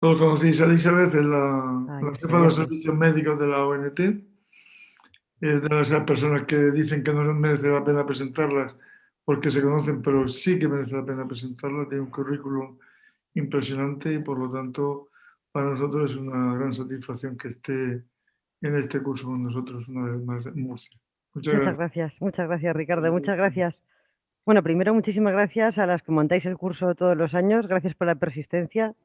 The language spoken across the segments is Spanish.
Todos conocéis a Elizabeth, es Ay, la jefa de los excelente. servicios médicos de la ONT. Es de esas personas que dicen que no merece la pena presentarlas porque se conocen, pero sí que merece la pena presentarlas. Tiene un currículum impresionante y por lo tanto para nosotros es una gran satisfacción que esté en este curso con nosotros una vez más en Murcia. Muchas Muchas gracias, Ricardo, muchas gracias. gracias. Bueno, primero, muchísimas gracias a las que montáis el curso todos los años, gracias por la persistencia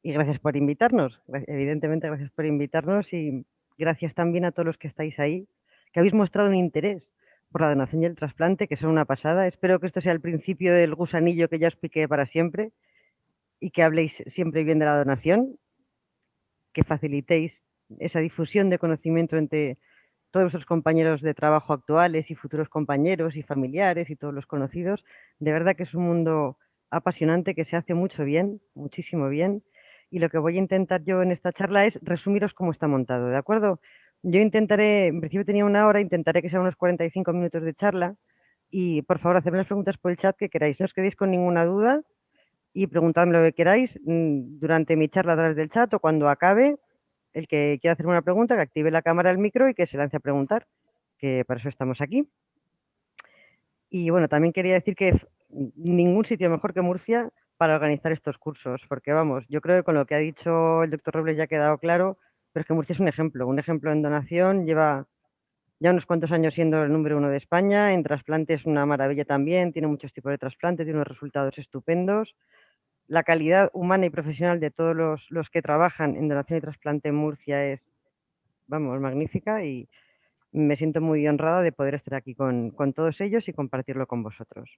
y gracias por invitarnos. Evidentemente, gracias por invitarnos y gracias también a todos los que estáis ahí, que habéis mostrado un interés por la donación y el trasplante, que son una pasada. Espero que esto sea el principio del gusanillo que ya os piqué para siempre y que habléis siempre bien de la donación, que facilitéis esa difusión de conocimiento entre todos vuestros compañeros de trabajo actuales y futuros compañeros y familiares y todos los conocidos. De verdad que es un mundo apasionante que se hace mucho bien, muchísimo bien. Y lo que voy a intentar yo en esta charla es resumiros cómo está montado, ¿de acuerdo? Yo intentaré, en principio tenía una hora, intentaré que sean unos 45 minutos de charla y por favor hacedme las preguntas por el chat que queráis. No os quedéis con ninguna duda y preguntadme lo que queráis durante mi charla a través del chat o cuando acabe. El que quiera hacer una pregunta, que active la cámara, el micro y que se lance a preguntar, que para eso estamos aquí. Y bueno, también quería decir que ningún sitio mejor que Murcia para organizar estos cursos, porque vamos, yo creo que con lo que ha dicho el doctor Robles ya ha quedado claro, pero es que Murcia es un ejemplo en donación, lleva ya unos cuantos años siendo el número uno de España, en trasplante es una maravilla también, tiene muchos tipos de trasplantes, tiene unos resultados estupendos. La calidad humana y profesional de todos los que trabajan en donación y trasplante en Murcia es, vamos, magnífica y me siento muy honrada de poder estar aquí con todos ellos y compartirlo con vosotros.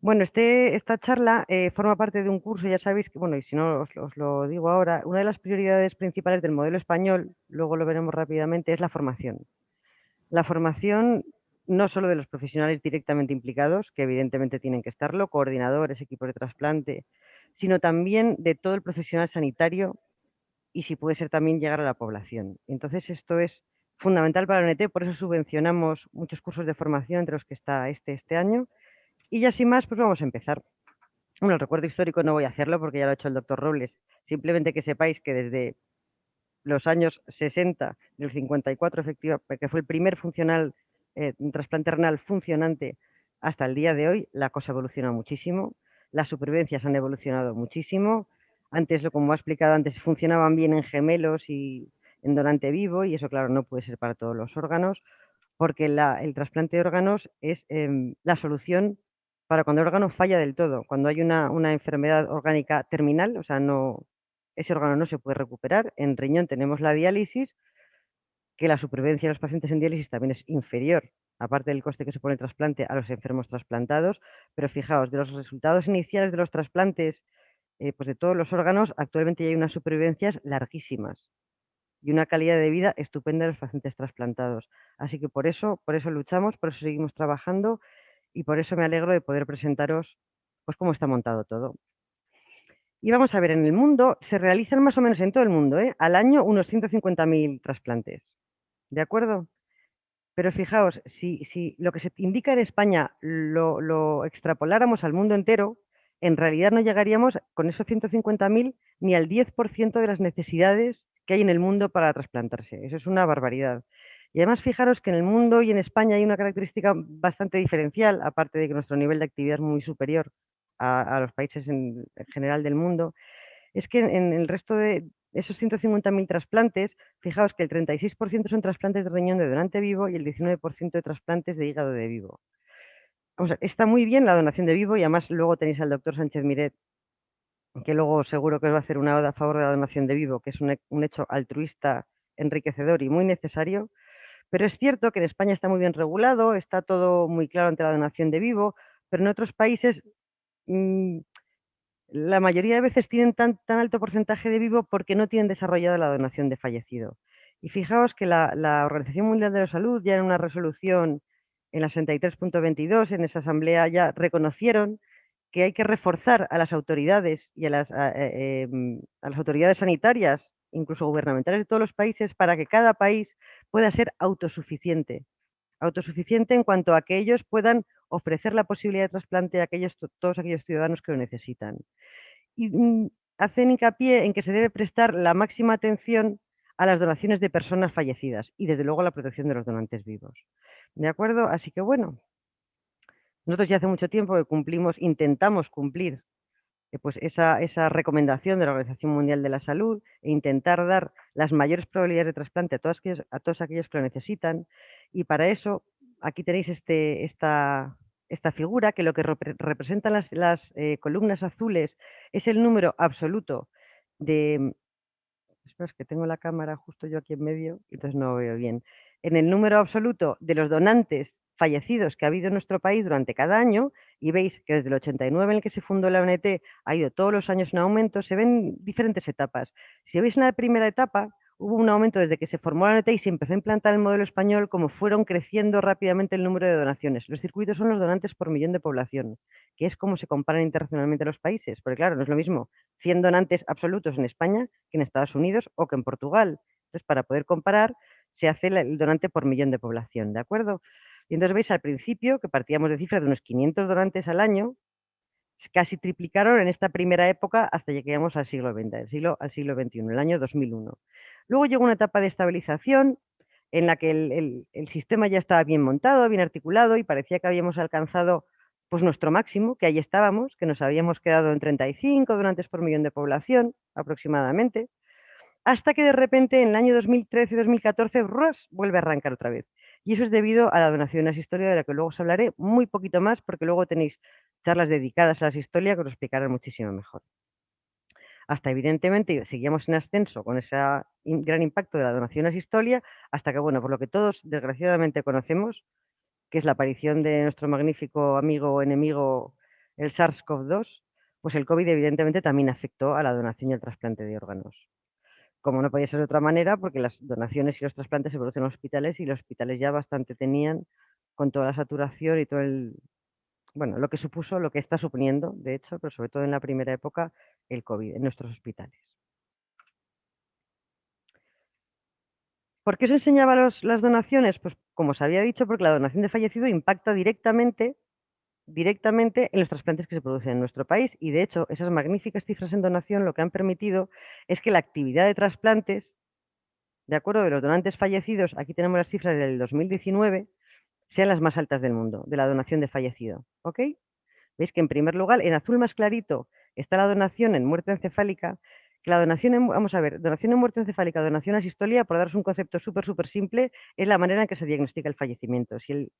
Bueno, esta charla forma parte de un curso, ya sabéis que, bueno, y si no os lo digo ahora, una de las prioridades principales del modelo español, luego lo veremos rápidamente, es la formación. La formación no solo de los profesionales directamente implicados, que evidentemente tienen que estarlo, coordinadores, equipos de trasplante, sino también de todo el profesional sanitario y si puede ser también llegar a la población. Entonces esto es fundamental para la ONT, por eso subvencionamos muchos cursos de formación entre los que está este año. Y ya sin más, pues vamos a empezar. Bueno, el recuerdo histórico no voy a hacerlo porque ya lo ha hecho el doctor Robles. Simplemente que sepáis que desde los años 60, del 54 efectivamente, que fue el primer funcional trasplante renal funcionante hasta el día de hoy, la cosa evoluciona muchísimo, las supervivencias han evolucionado muchísimo. Antes, como ha explicado antes, funcionaban bien en gemelos y en donante vivo, y eso, claro, no puede ser para todos los órganos, porque el trasplante de órganos es la solución para cuando el órgano falla del todo, cuando hay una enfermedad orgánica terminal, o sea, no, ese órgano no se puede recuperar. En riñón tenemos la diálisis, que la supervivencia de los pacientes en diálisis también es inferior, aparte del coste que supone el trasplante a los enfermos trasplantados, pero fijaos, de los resultados iniciales de los trasplantes pues de todos los órganos, actualmente ya hay unas supervivencias larguísimas y una calidad de vida estupenda de los pacientes trasplantados. Así que por eso luchamos, por eso seguimos trabajando y por eso me alegro de poder presentaros pues cómo está montado todo. Y vamos a ver, en el mundo se realizan más o menos en todo el mundo, al año unos 150.000 trasplantes. ¿De acuerdo? Pero fijaos, si lo que se indica en España lo extrapoláramos al mundo entero, en realidad no llegaríamos con esos 150.000 ni al 10% de las necesidades que hay en el mundo para trasplantarse. Eso es una barbaridad. Y además fijaros que en el mundo y en España hay una característica bastante diferencial, aparte de que nuestro nivel de actividad es muy superior a los países en general del mundo, es que en el resto de esos 150.000 trasplantes, fijaos que el 36% son trasplantes de riñón de donante vivo y el 19% de trasplantes de hígado de vivo. O sea, está muy bien la donación de vivo y además luego tenéis al doctor Sánchez Miret, que luego seguro que os va a hacer una oda a favor de la donación de vivo, que es un hecho altruista, enriquecedor y muy necesario. Pero es cierto que en España está muy bien regulado, está todo muy claro ante la donación de vivo, pero en otros países mmm, la mayoría de veces tienen tan alto porcentaje de vivo porque no tienen desarrollada la donación de fallecido. Y fijaos que la Organización Mundial de la Salud ya en una resolución en la 63.22, en esa asamblea ya reconocieron que hay que reforzar a las autoridades y a las autoridades sanitarias, incluso gubernamentales de todos los países, para que cada país pueda ser autosuficiente. Autosuficiente en cuanto a que ellos puedan ofrecer la posibilidad de trasplante a todos aquellos ciudadanos que lo necesitan. Y hacen hincapié en que se debe prestar la máxima atención a las donaciones de personas fallecidas y desde luego la protección de los donantes vivos. ¿De acuerdo? Así que bueno, nosotros ya hace mucho tiempo que intentamos cumplir pues esa recomendación de la Organización Mundial de la Salud e intentar dar las mayores probabilidades de trasplante a todos aquellos que lo necesitan. Y para eso, aquí tenéis esta figura que lo que representan las columnas azules es el número absoluto de... Espera, es que tengo la cámara justo yo aquí en medio, entonces no veo bien. En el número absoluto de los donantes fallecidos que ha habido en nuestro país durante cada año, y veis que desde el 89 en el que se fundó la ONT ha ido todos los años en aumento, se ven diferentes etapas. Si veis una primera etapa, hubo un aumento desde que se formó la ONT y se empezó a implantar el modelo español, como fueron creciendo rápidamente el número de donaciones. Los circuitos son los donantes por millón de población, que es como se comparan internacionalmente los países, porque claro, no es lo mismo 100 donantes absolutos en España que en Estados Unidos o que en Portugal. Entonces, para poder comparar, se hace el donante por millón de población, ¿de acuerdo? Y entonces veis al principio que partíamos de cifras de unos 500 donantes al año, casi triplicaron en esta primera época hasta que llegamos al siglo XX, al siglo XXI, el año 2001. Luego llegó una etapa de estabilización en la que el sistema ya estaba bien montado, bien articulado y parecía que habíamos alcanzado pues nuestro máximo, que ahí estábamos, que nos habíamos quedado en 35 donantes por millón de población aproximadamente, hasta que de repente en el año 2013-2014 vuelve a arrancar otra vez. Y eso es debido a la donación a Asistolia, de la que luego os hablaré muy poquito más, porque luego tenéis charlas dedicadas a la Asistolia que os lo explicarán muchísimo mejor. Hasta evidentemente seguíamos en ascenso con ese gran impacto de la donación a Asistolia, hasta que, bueno, por lo que todos desgraciadamente conocemos, que es la aparición de nuestro magnífico amigo o enemigo, el SARS-CoV-2, pues el COVID evidentemente también afectó a la donación y el trasplante de órganos. Como no podía ser de otra manera, porque las donaciones y los trasplantes se producen en hospitales y los hospitales ya bastante tenían con toda la saturación y todo bueno, lo que supuso, lo que está suponiendo, de hecho, pero sobre todo en la primera época, el COVID en nuestros hospitales. ¿Por qué se enseñaba las donaciones? Pues como os había dicho, porque la donación de fallecido impacta directamente en los trasplantes que se producen en nuestro país y de hecho esas magníficas cifras en donación lo que han permitido es que la actividad de trasplantes, de acuerdo de los donantes fallecidos, aquí tenemos las cifras del 2019, sean las más altas del mundo, de la donación de fallecido. ¿Ok? Veis que en primer lugar, en azul más clarito, está la donación en muerte encefálica, que la donación vamos a ver, donación en muerte encefálica, donación asistolia, por daros un concepto súper simple, es la manera en que se diagnostica el fallecimiento. Si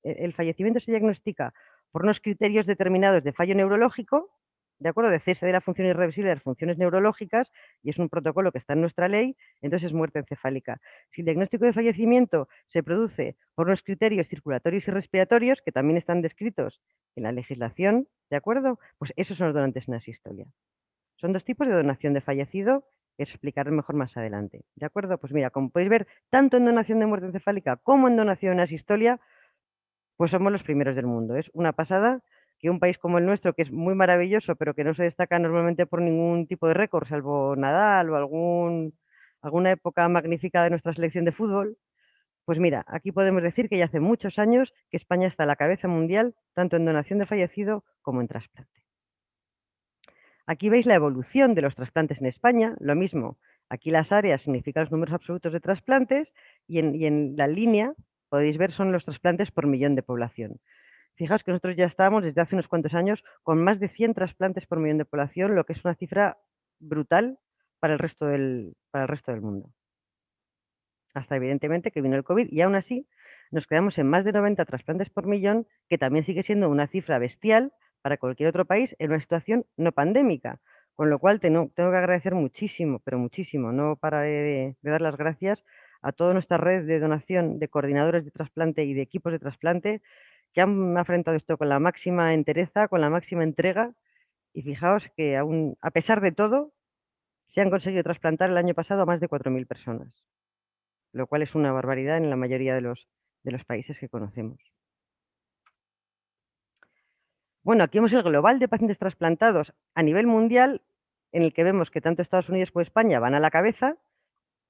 el fallecimiento se diagnostica por unos criterios determinados de fallo neurológico, de acuerdo, de cese de la función irreversible de las funciones neurológicas, y es un protocolo que está en nuestra ley, entonces es muerte encefálica. Si el diagnóstico de fallecimiento se produce por unos criterios circulatorios y respiratorios, que también están descritos en la legislación, ¿de acuerdo? Pues esos son los donantes en asistolia. Son dos tipos de donación de fallecido que os explicaré mejor más adelante, ¿de acuerdo? Pues mira, como podéis ver, tanto en donación de muerte encefálica como en donación en asistolia, pues somos los primeros del mundo. Es una pasada que un país como el nuestro, que es muy maravilloso, pero que no se destaca normalmente por ningún tipo de récord, salvo Nadal o alguna época magnífica de nuestra selección de fútbol, pues mira, aquí podemos decir que ya hace muchos años que España está a la cabeza mundial, tanto en donación de fallecido como en trasplante. Aquí veis la evolución de los trasplantes en España, lo mismo. Aquí las áreas significan los números absolutos de trasplantes y en la línea, podéis ver, son los trasplantes por millón de población. Fijaos que nosotros ya estábamos desde hace unos cuantos años con más de 100 trasplantes por millón de población, lo que es una cifra brutal para el resto del mundo. Hasta evidentemente que vino el COVID y aún así nos quedamos en más de 90 trasplantes por millón, que también sigue siendo una cifra bestial para cualquier otro país en una situación no pandémica. Con lo cual tengo que agradecer muchísimo, pero muchísimo, no pararé de dar las gracias a toda nuestra red de donación de coordinadores de trasplante y de equipos de trasplante que han afrontado esto con la máxima entereza, con la máxima entrega. Y fijaos que aún, a pesar de todo, se han conseguido trasplantar el año pasado a más de 4.000 personas, lo cual es una barbaridad en la mayoría de los países que conocemos. Bueno, aquí vemos el global de pacientes trasplantados a nivel mundial, en el que vemos que tanto Estados Unidos como España van a la cabeza.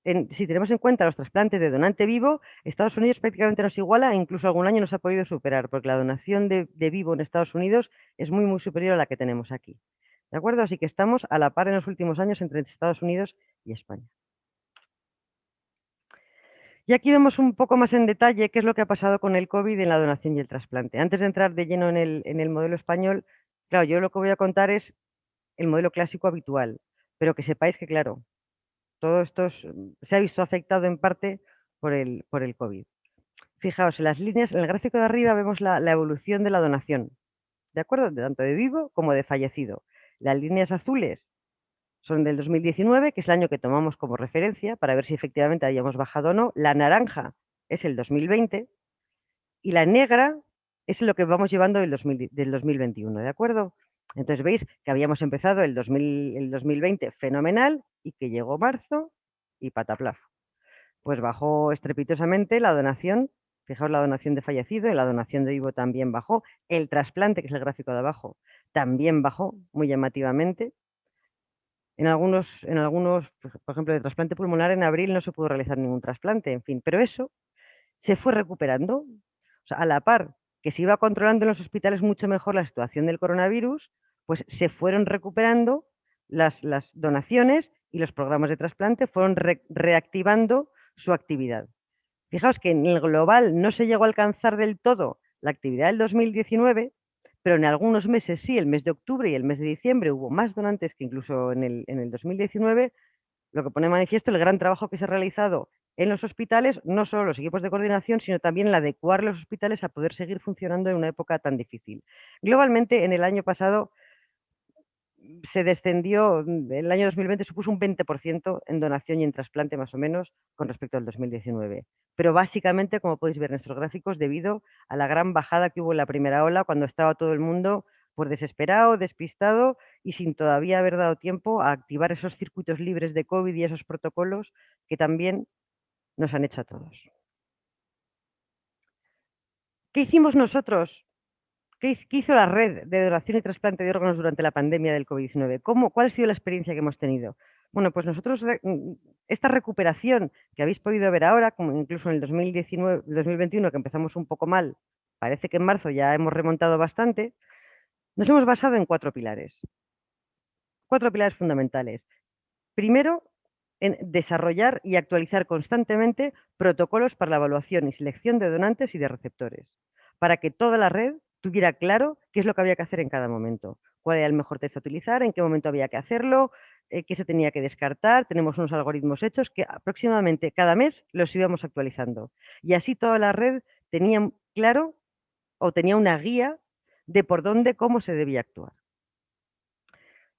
Si tenemos en cuenta los trasplantes de donante vivo, Estados Unidos prácticamente nos iguala e incluso algún año nos ha podido superar, porque la donación de vivo en Estados Unidos es muy superior a la que tenemos aquí. ¿De acuerdo? Así que estamos a la par en los últimos años entre Estados Unidos y España. Y aquí vemos un poco más en detalle qué es lo que ha pasado con el COVID en la donación y el trasplante. Antes de entrar de lleno en el modelo español, claro, yo lo que voy a contar es el modelo clásico habitual, pero que sepáis que, claro, todo esto se ha visto afectado en parte por el COVID. Fijaos, en las líneas, en el gráfico de arriba vemos la evolución de la donación, ¿de acuerdo? Tanto de vivo como de fallecido. Las líneas azules son del 2019, que es el año que tomamos como referencia para ver si efectivamente habíamos bajado o no. La naranja es el 2020 y la negra es lo que vamos llevando del 2021, ¿de acuerdo? Entonces veis que habíamos empezado el 2020 fenomenal y que llegó marzo y pataplaf. Pues bajó estrepitosamente la donación. Fijaos, la donación de fallecido y la donación de vivo también bajó. El trasplante, que es el gráfico de abajo, también bajó muy llamativamente. En algunos, por ejemplo, de trasplante pulmonar en abril no se pudo realizar ningún trasplante, en fin, pero eso se fue recuperando. O sea, a la par que se iba controlando en los hospitales mucho mejor la situación del coronavirus, pues se fueron recuperando las donaciones y los programas de trasplante fueron reactivando su actividad. Fijaos que en el global no se llegó a alcanzar del todo la actividad del 2019, pero en algunos meses sí, el mes de octubre y el mes de diciembre hubo más donantes que incluso en el 2019, lo que pone de manifiesto el gran trabajo que se ha realizado en los hospitales, no solo los equipos de coordinación, sino también el adecuar los hospitales a poder seguir funcionando en una época tan difícil. Globalmente, en el año pasado se descendió, el año 2020 supuso un 20% en donación y en trasplante más o menos con respecto al 2019. Pero básicamente, como podéis ver en nuestros gráficos, debido a la gran bajada que hubo en la primera ola, cuando estaba todo el mundo pues desesperado, despistado y sin todavía haber dado tiempo a activar esos circuitos libres de COVID y esos protocolos que también nos han hecho a todos. ¿Qué hicimos nosotros? ¿Qué hizo la red de donación y trasplante de órganos durante la pandemia del COVID-19? ¿Cuál ha sido la experiencia que hemos tenido? Bueno, pues nosotros, esta recuperación que habéis podido ver ahora, como incluso en el 2019, 2021, que empezamos un poco mal, parece que en marzo ya hemos remontado bastante, nos hemos basado en cuatro pilares fundamentales. Primero, en desarrollar y actualizar constantemente protocolos para la evaluación y selección de donantes y de receptores, para que toda la red tuviera claro qué es lo que había que hacer en cada momento, cuál era el mejor test a utilizar, en qué momento había que hacerlo, qué se tenía que descartar. Tenemos unos algoritmos hechos que aproximadamente cada mes los íbamos actualizando. Y así toda la red tenía claro o tenía una guía de por dónde, cómo se debía actuar.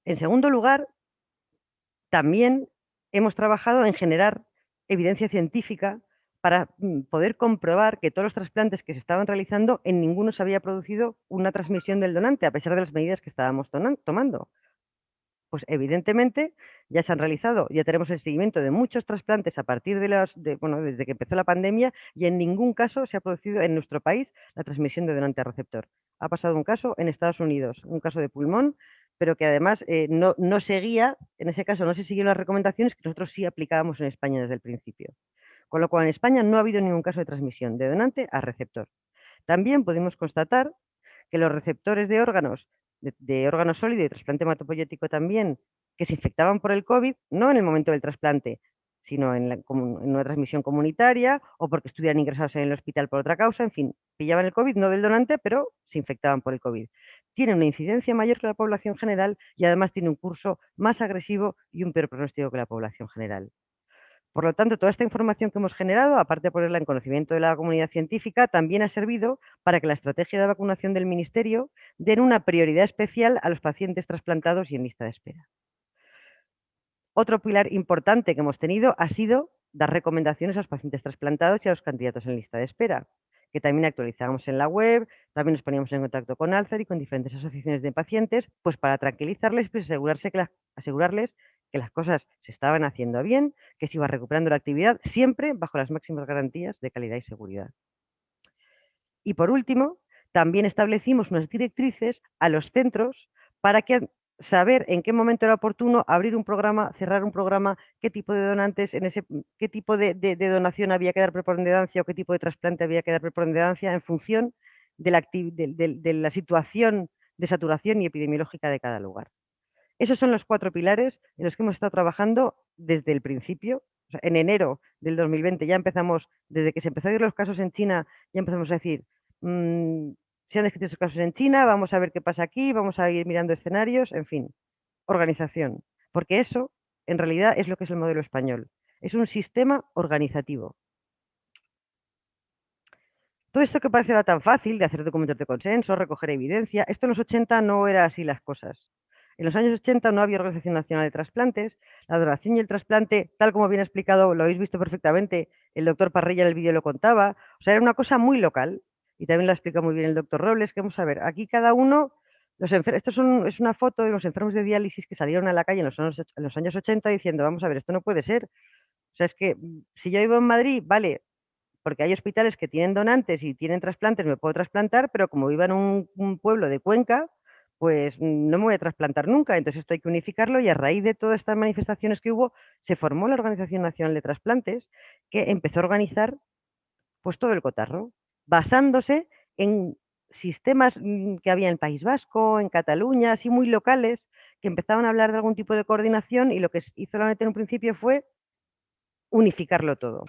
En segundo lugar, también hemos trabajado en generar evidencia científica para poder comprobar que todos los trasplantes que se estaban realizando en ninguno se había producido una transmisión del donante, a pesar de las medidas que estábamos tomando. Pues evidentemente ya se han realizado, ya tenemos el seguimiento de muchos trasplantes a partir desde que empezó la pandemia y en ningún caso se ha producido en nuestro país la transmisión de donante a receptor. Ha pasado un caso en Estados Unidos, un caso de pulmón, pero que además no seguía, en ese caso no se siguieron las recomendaciones que nosotros sí aplicábamos en España desde el principio. Con lo cual en España no ha habido ningún caso de transmisión de donante a receptor. También pudimos constatar que los receptores de órganos, de órgano sólido y de trasplante hematopoyético también, que se infectaban por el COVID, no en el momento del trasplante, sino en una transmisión comunitaria o porque estuvieran ingresados en el hospital por otra causa, en fin, pillaban el COVID, no del donante, pero se infectaban por el COVID. Tiene una incidencia mayor que la población general y además tiene un curso más agresivo y un peor pronóstico que la población general. Por lo tanto, toda esta información que hemos generado, aparte de ponerla en conocimiento de la comunidad científica, también ha servido para que la estrategia de vacunación del Ministerio dé una prioridad especial a los pacientes trasplantados y en lista de espera. Otro pilar importante que hemos tenido ha sido dar recomendaciones a los pacientes trasplantados y a los candidatos en lista de espera, que también actualizábamos en la web, también nos poníamos en contacto con Alzar y con diferentes asociaciones de pacientes, pues para tranquilizarles, pues asegurarles que las cosas se estaban haciendo bien, que se iba recuperando la actividad, siempre bajo las máximas garantías de calidad y seguridad. Y por último, también establecimos unas directrices a los centros para que saber en qué momento era oportuno abrir un programa, cerrar un programa, qué tipo de donantes, qué tipo de donación había que dar preponderancia o qué tipo de trasplante había que dar preponderancia en función de la situación de saturación y epidemiológica de cada lugar. Esos son los 4 pilares en los que hemos estado trabajando desde el principio. O sea, en enero del 2020 ya empezamos, desde que se empezó a ver los casos en China, ya empezamos a decir, se han descrito esos casos en China, vamos a ver qué pasa aquí, vamos a ir mirando escenarios, en fin, organización. Porque eso, en realidad, es lo que es el modelo español. Es un sistema organizativo. Todo esto que parece tan fácil de hacer documentos de consenso, recoger evidencia, esto en los 80 no era así las cosas. En los años 80 no había Organización Nacional de Trasplantes, la donación y el trasplante, tal como bien explicado, lo habéis visto perfectamente, el doctor Parrilla en el vídeo lo contaba, o sea, era una cosa muy local, y también lo explica muy bien el doctor Robles, que vamos a ver, aquí cada uno, esto es una foto de los enfermos de diálisis que salieron a la calle en los años 80 diciendo, vamos a ver, esto no puede ser, o sea, es que si yo vivo en Madrid, vale, porque hay hospitales que tienen donantes y tienen trasplantes, me puedo trasplantar, pero como vivo en un pueblo de Cuenca, pues no me voy a trasplantar nunca. Entonces esto hay que unificarlo y a raíz de todas estas manifestaciones que hubo, se formó la Organización Nacional de Trasplantes, que empezó a organizar pues todo el cotarro, basándose en sistemas que había en el País Vasco, en Cataluña, así muy locales, que empezaban a hablar de algún tipo de coordinación y lo que hizo la ONT en un principio fue unificarlo todo.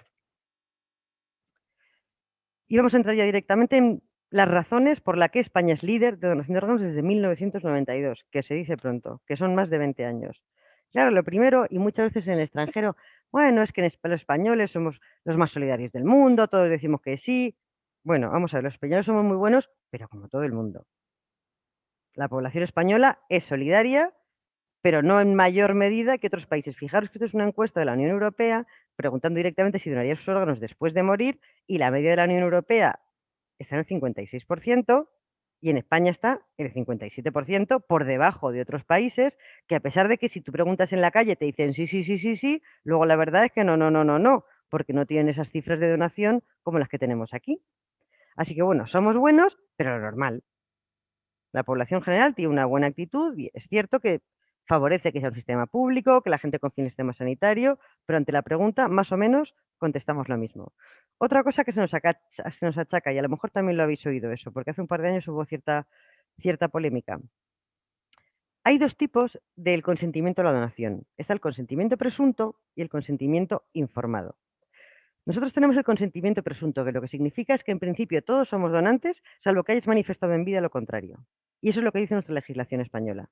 Y vamos a entrar ya directamente en las razones por las que España es líder de donación de órganos desde 1992, que se dice pronto, que son más de 20 años. Claro, lo primero, y muchas veces en el extranjero, bueno, es que los españoles somos los más solidarios del mundo, todos decimos que sí. Bueno, vamos a ver, los españoles somos muy buenos, pero como todo el mundo. La población española es solidaria, pero no en mayor medida que otros países. Fijaros que esto es una encuesta de la Unión Europea preguntando directamente si donaría sus órganos después de morir y la media de la Unión Europea está en el 56% y en España está en el 57% por debajo de otros países que a pesar de que si tú preguntas en la calle te dicen sí, sí, sí, sí, sí, luego la verdad es que no, no, no, no, no, porque no tienen esas cifras de donación como las que tenemos aquí. Así que bueno, somos buenos, pero lo normal. La población general tiene una buena actitud y es cierto que favorece que sea un sistema público, que la gente confíe en el sistema sanitario, pero ante la pregunta, más o menos, contestamos lo mismo. Otra cosa que se nos achaca, y a lo mejor también lo habéis oído eso, porque hace un par de años hubo cierta polémica. Hay dos tipos del consentimiento a la donación. Está el consentimiento presunto y el consentimiento informado. Nosotros tenemos el consentimiento presunto, que lo que significa es que en principio todos somos donantes, salvo que hayas manifestado en vida lo contrario. Y eso es lo que dice nuestra legislación española.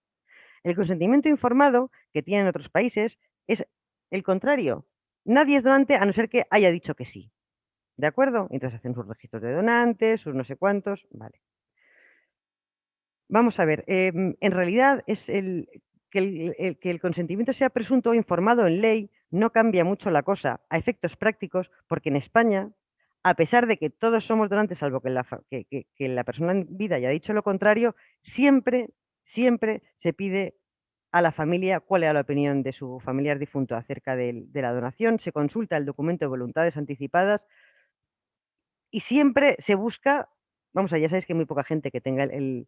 El consentimiento informado que tienen otros países es el contrario. Nadie es donante a no ser que haya dicho que sí. ¿De acuerdo? Entonces hacen sus registros de donantes, sus no sé cuántos. Vale. Vamos a ver. En realidad es que el consentimiento sea presunto o informado en ley no cambia mucho la cosa a efectos prácticos, porque en España, a pesar de que todos somos donantes, salvo que la persona en vida haya dicho lo contrario, siempre, siempre se pide a la familia cuál era la opinión de su familiar difunto acerca de la donación, se consulta el documento de voluntades anticipadas y siempre se busca, vamos a ya sabéis que hay muy poca gente que tenga el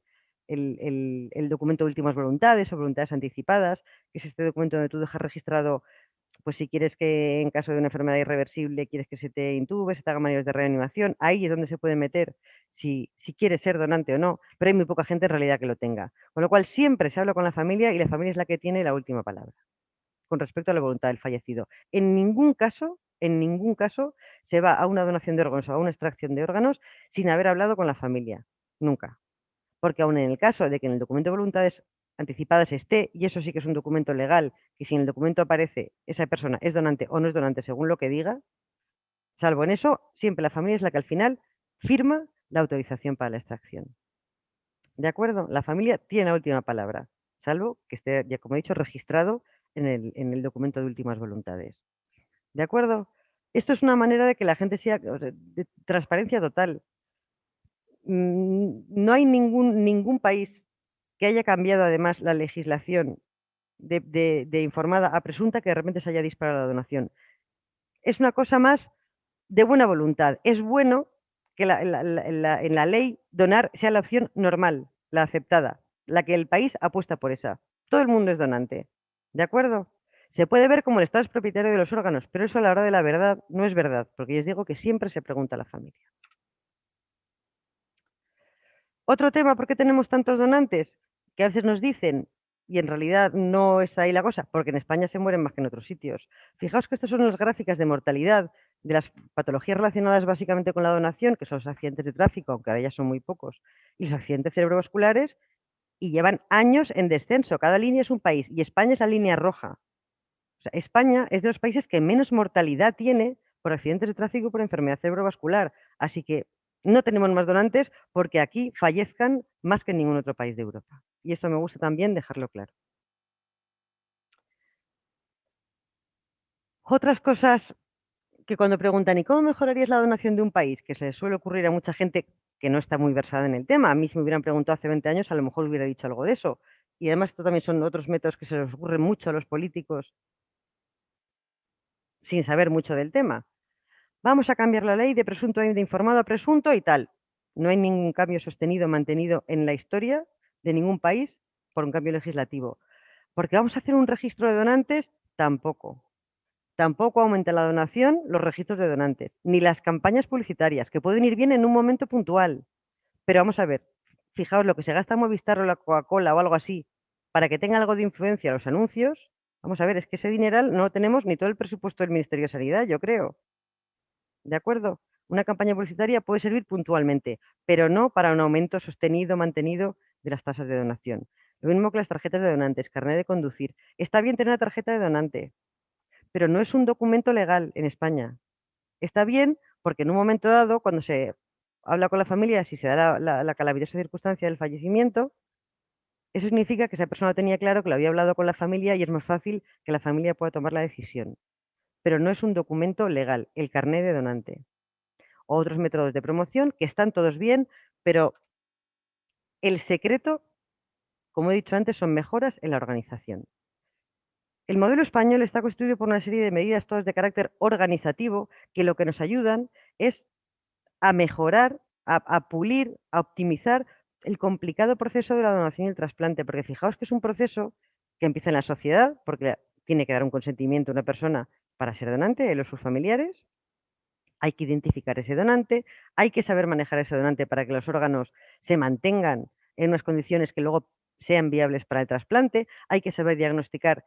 documento de últimas voluntades o voluntades anticipadas, que es este documento donde tú dejas registrado, pues si quieres que en caso de una enfermedad irreversible, quieres que se te intube, se te haga maniobras de reanimación, ahí es donde se puede meter si quieres ser donante o no, pero hay muy poca gente en realidad que lo tenga. Con lo cual siempre se habla con la familia y la familia es la que tiene la última palabra con respecto a la voluntad del fallecido. En ningún caso se va a una donación de órganos o a una extracción de órganos sin haber hablado con la familia. Nunca. Porque aun en el caso de que en el documento de voluntades anticipadas esté, y eso sí que es un documento legal, que si en el documento aparece esa persona es donante o no es donante según lo que diga, salvo en eso, siempre la familia es la que al final firma la autorización para la extracción. ¿De acuerdo? La familia tiene la última palabra, salvo que esté, ya como he dicho, registrado en el documento de últimas voluntades. ¿De acuerdo? Esto es una manera de que la gente sea de transparencia total. No hay ningún país que haya cambiado además la legislación de informada a presunta que de repente se haya disparado la donación. Es una cosa más de buena voluntad. Es bueno que en la ley donar sea la opción normal, la aceptada, la que el país apuesta por esa. Todo el mundo es donante. ¿De acuerdo? Se puede ver como el Estado es propietario de los órganos, pero eso a la hora de la verdad no es verdad, porque yo os digo que siempre se pregunta a la familia. Otro tema, ¿por qué tenemos tantos donantes? Que a veces nos dicen, y en realidad no es ahí la cosa, porque en España se mueren más que en otros sitios. Fijaos que estas son las gráficas de mortalidad de las patologías relacionadas básicamente con la donación, que son los accidentes de tráfico, aunque ahora ya son muy pocos, y los accidentes cerebrovasculares, y llevan años en descenso. Cada línea es un país, y España es la línea roja. O sea, España es de los países que menos mortalidad tiene por accidentes de tráfico y por enfermedad cerebrovascular. Así que no tenemos más donantes porque aquí fallezcan más que en ningún otro país de Europa. Y eso me gusta también dejarlo claro. Otras cosas que cuando preguntan, ¿y cómo mejorarías la donación de un país? Que se les suele ocurrir a mucha gente que no está muy versada en el tema. A mí si me hubieran preguntado hace 20 años, a lo mejor hubiera dicho algo de eso. Y además esto también son otros métodos que se les ocurren mucho a los políticos sin saber mucho del tema. Vamos a cambiar la ley de presunto de informado a presunto y tal. No hay ningún cambio sostenido, mantenido en la historia de ningún país por un cambio legislativo. Porque vamos a hacer un registro de donantes, tampoco. Tampoco aumenta la donación los registros de donantes, ni las campañas publicitarias, que pueden ir bien en un momento puntual. Pero vamos a ver, fijaos lo que se gasta Movistar o la Coca-Cola o algo así para que tenga algo de influencia los anuncios. Vamos a ver, es que ese dineral no lo tenemos ni todo el presupuesto del Ministerio de Sanidad, yo creo. ¿De acuerdo? Una campaña publicitaria puede servir puntualmente, pero no para un aumento sostenido, mantenido de las tasas de donación. Lo mismo que las tarjetas de donantes, carnet de conducir. Está bien tener una tarjeta de donante, pero no es un documento legal en España. Está bien porque en un momento dado, cuando se habla con la familia, si se da la calamitosa circunstancia del fallecimiento, eso significa que esa persona tenía claro que lo había hablado con la familia y es más fácil que la familia pueda tomar la decisión. Pero no es un documento legal, el carnet de donante. O otros métodos de promoción que están todos bien, pero el secreto, como he dicho antes, son mejoras en la organización. El modelo español está constituido por una serie de medidas todas de carácter organizativo que lo que nos ayudan es a mejorar, a pulir, a optimizar el complicado proceso de la donación y el trasplante, porque fijaos que es un proceso que empieza en la sociedad, porque tiene que dar un consentimiento a una persona para ser donante, él o sus familiares, hay que identificar ese donante, hay que saber manejar ese donante para que los órganos se mantengan en unas condiciones que luego sean viables para el trasplante, hay que saber diagnosticar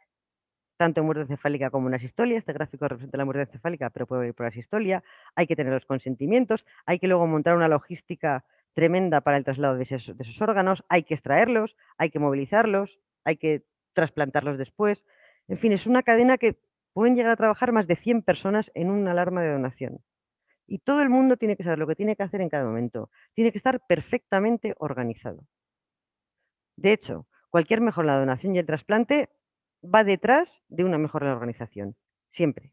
tanto muerte encefálica como una sistolia. Este gráfico representa la muerte encefálica, pero puede ir por la sistolia. Hay que tener los consentimientos, hay que luego montar una logística tremenda para el traslado de esos órganos, hay que extraerlos, hay que movilizarlos, hay que trasplantarlos después. En fin, es una cadena que pueden llegar a trabajar más de 100 personas en una alarma de donación. Y todo el mundo tiene que saber lo que tiene que hacer en cada momento. Tiene que estar perfectamente organizado. De hecho, cualquier mejora en la donación y el trasplante va detrás de una mejora en la organización. Siempre.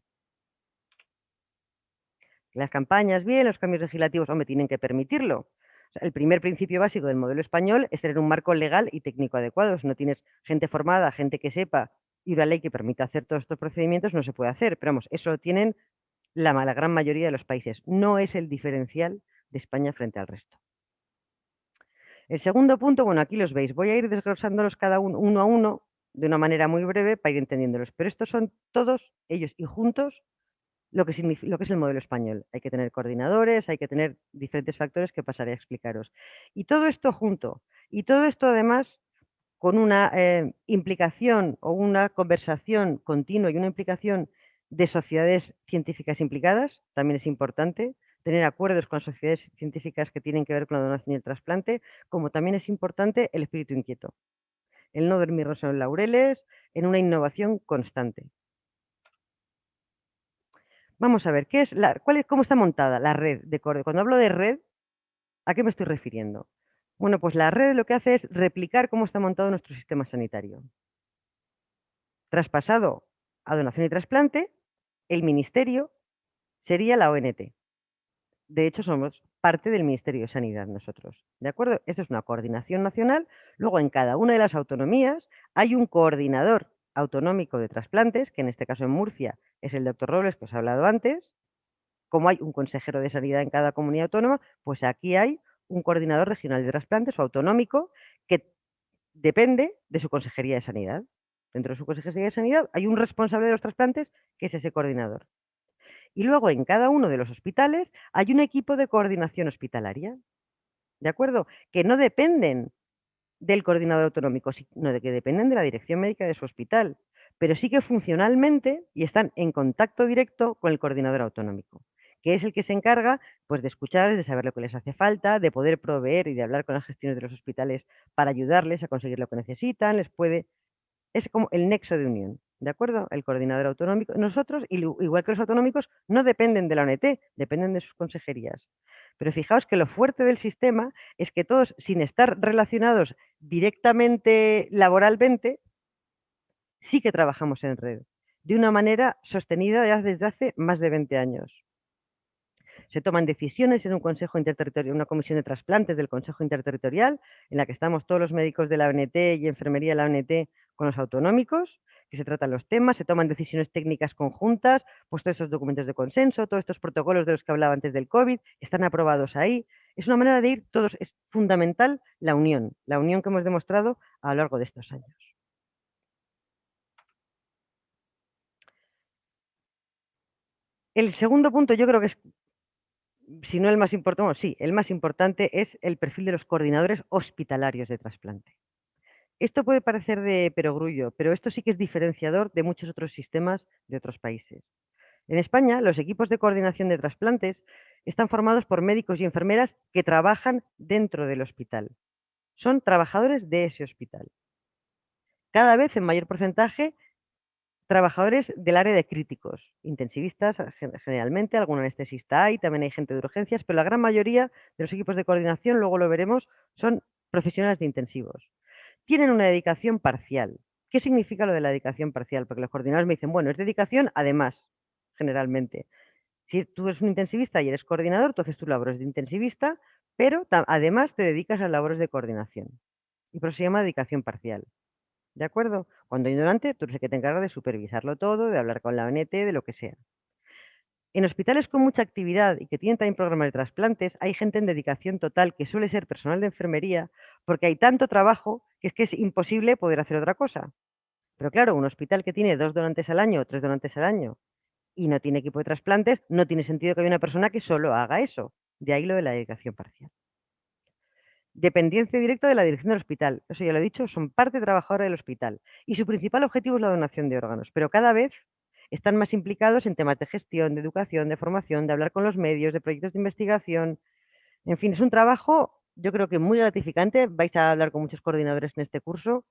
Las campañas, bien, los cambios legislativos, hombre, tienen que permitirlo. O sea, el primer principio básico del modelo español es tener un marco legal y técnico adecuado. Si no tienes gente formada, gente que sepa y una ley que permita hacer todos estos procedimientos, no se puede hacer. Pero vamos, eso lo tienen la gran mayoría de los países. No es el diferencial de España frente al resto. El segundo punto, bueno, aquí los veis. Voy a ir desglosándolos cada uno a uno de una manera muy breve para ir entendiéndolos. Pero estos son todos ellos y juntos lo que es el modelo español. Hay que tener coordinadores, hay que tener diferentes factores que pasaré a explicaros. Y todo esto junto. Y todo esto además con una implicación o una conversación continua y una implicación de sociedades científicas implicadas, también es importante tener acuerdos con sociedades científicas que tienen que ver con la donación y el trasplante, como también es importante el espíritu inquieto, el no dormirnos en los laureles, en una innovación constante. Vamos a ver, ¿cómo está montada la red de Córdoba? Cuando hablo de red, ¿a qué me estoy refiriendo? Bueno, pues la red lo que hace es replicar cómo está montado nuestro sistema sanitario. Traspasado a donación y trasplante, el ministerio sería la ONT. De hecho, somos parte del Ministerio de Sanidad nosotros. ¿De acuerdo? Esto es una coordinación nacional. Luego, en cada una de las autonomías hay un coordinador autonómico de trasplantes, que en este caso en Murcia es el doctor Robles, que os he hablado antes. Como hay un consejero de sanidad en cada comunidad autónoma, pues aquí hay un coordinador regional de trasplantes o autonómico que depende de su consejería de sanidad. Dentro de su consejería de sanidad hay un responsable de los trasplantes que es ese coordinador. Y luego en cada uno de los hospitales hay un equipo de coordinación hospitalaria, ¿de acuerdo? Que no dependen del coordinador autonómico, sino de que dependen de la dirección médica de su hospital, pero sí que funcionalmente y están en contacto directo con el coordinador autonómico, que es el que se encarga pues, de escucharles, de saber lo que les hace falta, de poder proveer y de hablar con las gestiones de los hospitales para ayudarles a conseguir lo que necesitan, es como el nexo de unión, ¿de acuerdo? El coordinador autonómico. Nosotros, igual que los autonómicos, no dependen de la ONT, dependen de sus consejerías. Pero fijaos que lo fuerte del sistema es que todos, sin estar relacionados directamente laboralmente, sí que trabajamos en red, de una manera sostenida ya desde hace más de 20 años. Se toman decisiones en un consejo interterritorial, una comisión de trasplantes del Consejo Interterritorial, en la que estamos todos los médicos de la ONT y enfermería de la ONT con los autonómicos, que se tratan los temas, se toman decisiones técnicas conjuntas, pues todos esos documentos de consenso, todos estos protocolos de los que hablaba antes del COVID, están aprobados ahí. Es una manera de ir todos, es fundamental la unión que hemos demostrado a lo largo de estos años. El segundo punto yo creo que es, si no el más importante, bueno, sí, el más importante es el perfil de los coordinadores hospitalarios de trasplante. Esto puede parecer de perogrullo, pero esto sí que es diferenciador de muchos otros sistemas de otros países. En España, los equipos de coordinación de trasplantes están formados por médicos y enfermeras que trabajan dentro del hospital. Son trabajadores de ese hospital. Cada vez en mayor porcentaje trabajadores del área de críticos, intensivistas generalmente, algún anestesista hay, también hay gente de urgencias, pero la gran mayoría de los equipos de coordinación, luego lo veremos, son profesionales de intensivos. Tienen una dedicación parcial. ¿Qué significa lo de la dedicación parcial? Porque los coordinadores me dicen, bueno, es dedicación además, generalmente. Si tú eres un intensivista y eres coordinador, entonces tu labor es de intensivista, pero además te dedicas a labores de coordinación. Y por eso se llama dedicación parcial. ¿De acuerdo? Cuando hay un donante, tú eres el que te encargas de supervisarlo todo, de hablar con la ONT, de lo que sea. En hospitales con mucha actividad y que tienen también programas de trasplantes, hay gente en dedicación total que suele ser personal de enfermería, porque hay tanto trabajo que es imposible poder hacer otra cosa. Pero claro, un hospital que tiene 2 donantes al año o 3 donantes al año y no tiene equipo de trasplantes, no tiene sentido que haya una persona que solo haga eso. De ahí lo de la dedicación parcial. Dependencia directa de la dirección del hospital. Eso ya lo he dicho, son parte trabajadora del hospital. Y su principal objetivo es la donación de órganos, pero cada vez están más implicados en temas de gestión, de educación, de formación, de hablar con los medios, de proyectos de investigación. En fin, es un trabajo, yo creo que muy gratificante. Vais a hablar con muchos coordinadores en este curso.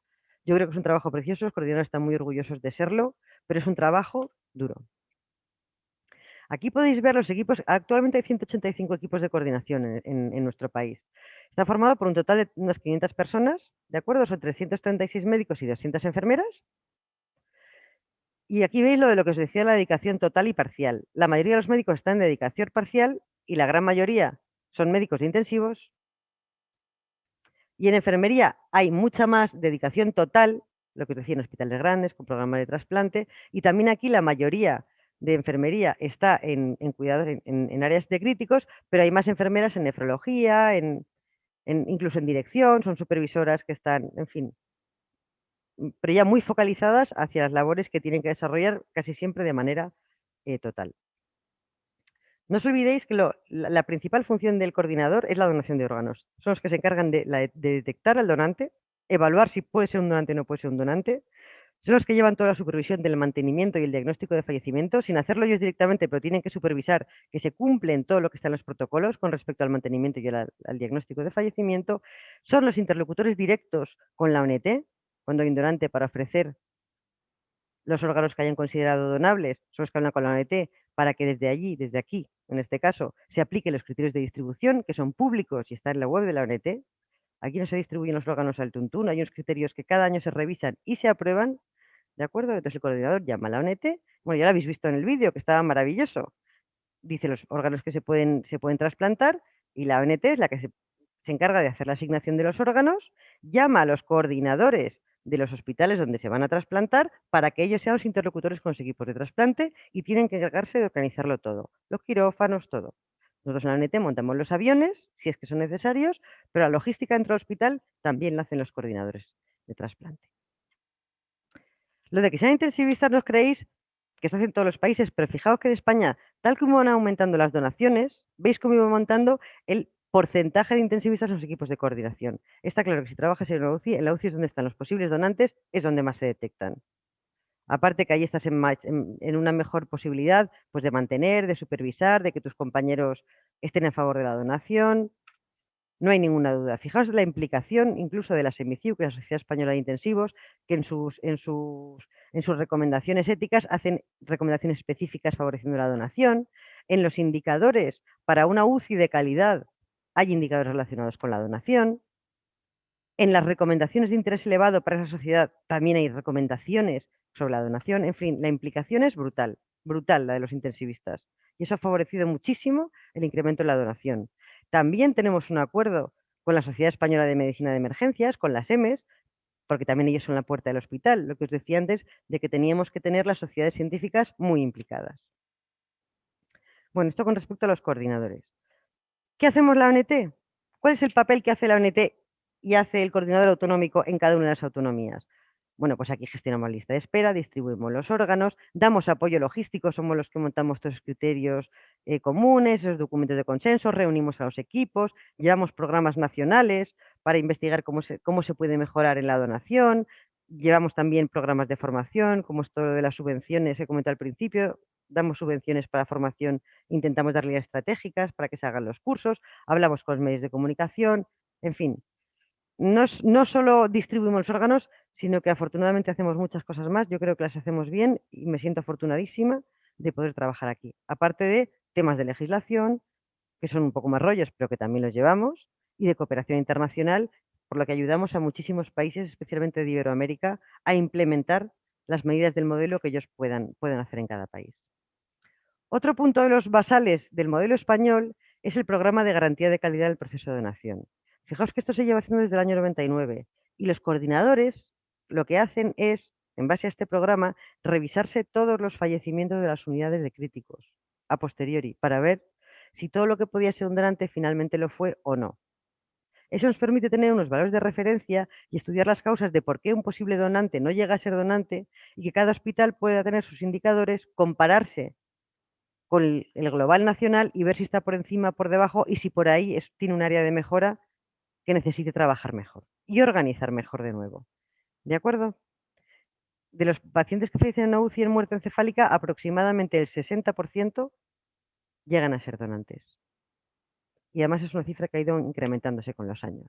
Yo creo que es un trabajo precioso, los coordinadores están muy orgullosos de serlo, pero es un trabajo duro. Aquí podéis ver los equipos, actualmente hay 185 equipos de coordinación en nuestro país. Está formado por un total de unas 500 personas, ¿de acuerdo? Son 336 médicos y 200 enfermeras. Y aquí veis lo que os decía, la dedicación total y parcial. La mayoría de los médicos están en dedicación parcial y la gran mayoría son médicos de intensivos. Y en enfermería hay mucha más dedicación total, lo que os decía en hospitales grandes, con programas de trasplante, y también aquí la mayoría de enfermería está en cuidados, en áreas de críticos, pero hay más enfermeras en nefrología, incluso en dirección, son supervisoras que están, en fin, pero ya muy focalizadas hacia las labores que tienen que desarrollar casi siempre de manera total. No os olvidéis que la principal función del coordinador es la donación de órganos. Son los que se encargan de detectar al donante, evaluar si puede ser un donante o no puede ser un donante. Son los que llevan toda la supervisión del mantenimiento y el diagnóstico de fallecimiento, sin hacerlo ellos directamente, pero tienen que supervisar que se cumplen todo lo que está en los protocolos con respecto al mantenimiento y al diagnóstico de fallecimiento. Son los interlocutores directos con la ONT, cuando hay un donante para ofrecer los órganos que hayan considerado donables, son los que hablan con la ONT, para que desde allí, desde aquí, en este caso, se apliquen los criterios de distribución, que son públicos y están en la web de la ONT. Aquí no se distribuyen los órganos al tuntún, hay unos criterios que cada año se revisan y se aprueban, ¿de acuerdo? Entonces el coordinador llama a la ONT, bueno, ya lo habéis visto en el vídeo, que estaba maravilloso, dice los órganos que se pueden trasplantar y la ONT es la que se encarga de hacer la asignación de los órganos, llama a los coordinadores de los hospitales donde se van a trasplantar para que ellos sean los interlocutores con los equipos de trasplante y tienen que encargarse de organizarlo todo, los quirófanos, todo. Nosotros en la ONT montamos los aviones, si es que son necesarios, pero la logística dentro del hospital también la hacen los coordinadores de trasplante. Lo de que sean intensivistas, ¿no os creéis que se hace en todos los países? Pero fijaos que en España, tal como van aumentando las donaciones, veis cómo iba aumentando porcentaje de intensivistas en los equipos de coordinación. Está claro que si trabajas en la UCI es donde están los posibles donantes, es donde más se detectan. Aparte que ahí estás en una mejor posibilidad pues, de mantener, de supervisar, de que tus compañeros estén a favor de la donación. No hay ninguna duda. Fijaos la implicación incluso de la SEMICIU, que es la Sociedad Española de Intensivos, que en sus recomendaciones éticas hacen recomendaciones específicas favoreciendo la donación. En los indicadores para una UCI de calidad hay indicadores relacionados con la donación. En las recomendaciones de interés elevado para esa sociedad también hay recomendaciones sobre la donación. En fin, la implicación es brutal, brutal la de los intensivistas. Y eso ha favorecido muchísimo el incremento en la donación. También tenemos un acuerdo con la Sociedad Española de Medicina de Emergencias, con las EMES, porque también ellos son la puerta del hospital. Lo que os decía antes de que teníamos que tener las sociedades científicas muy implicadas. Bueno, esto con respecto a los coordinadores. ¿Qué hacemos la ONT? ¿Cuál es el papel que hace la ONT y hace el coordinador autonómico en cada una de las autonomías? Bueno, pues aquí gestionamos la lista de espera, distribuimos los órganos, damos apoyo logístico, somos los que montamos todos los criterios comunes, esos documentos de consenso, reunimos a los equipos, llevamos programas nacionales para investigar cómo se puede mejorar en la donación, llevamos también programas de formación, como esto de las subvenciones que comenté al principio, damos subvenciones para formación, intentamos darle estratégicas para que se hagan los cursos, hablamos con los medios de comunicación, en fin. No solo distribuimos los órganos, sino que afortunadamente hacemos muchas cosas más. Yo creo que las hacemos bien y me siento afortunadísima de poder trabajar aquí. Aparte de temas de legislación, que son un poco más rollos, pero que también los llevamos, y de cooperación internacional, por lo que ayudamos a muchísimos países, especialmente de Iberoamérica, a implementar las medidas del modelo que ellos puedan hacer en cada país. Otro punto de los basales del modelo español es el programa de garantía de calidad del proceso de donación. Fijaos que esto se lleva haciendo desde el año 99 y los coordinadores lo que hacen es, en base a este programa, revisarse todos los fallecimientos de las unidades de críticos a posteriori para ver si todo lo que podía ser un donante finalmente lo fue o no. Eso nos permite tener unos valores de referencia y estudiar las causas de por qué un posible donante no llega a ser donante y que cada hospital pueda tener sus indicadores, compararse con el global nacional y ver si está por encima, por debajo y si por ahí tiene un área de mejora que necesite trabajar mejor y organizar mejor de nuevo. ¿De acuerdo? De los pacientes que fallecen en UCI en muerte encefálica, aproximadamente el 60% llegan a ser donantes. Y además es una cifra que ha ido incrementándose con los años.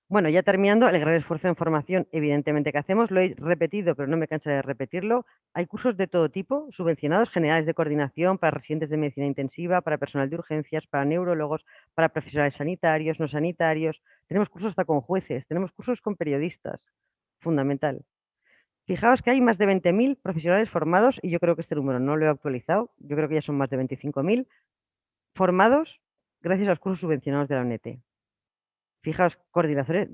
Bueno, ya terminando, el gran esfuerzo en formación, evidentemente, que hacemos, lo he repetido, pero no me canso de repetirlo. Hay cursos de todo tipo, subvencionados, generales de coordinación para residentes de medicina intensiva, para personal de urgencias, para neurólogos, para profesionales sanitarios, no sanitarios. Tenemos cursos hasta con jueces, tenemos cursos con periodistas, fundamental. Fijaos que hay más de 20.000 profesionales formados, y yo creo que este número no lo he actualizado, yo creo que ya son más de 25.000 formados gracias a los cursos subvencionados de la ONT. Fijaos, coordinadores,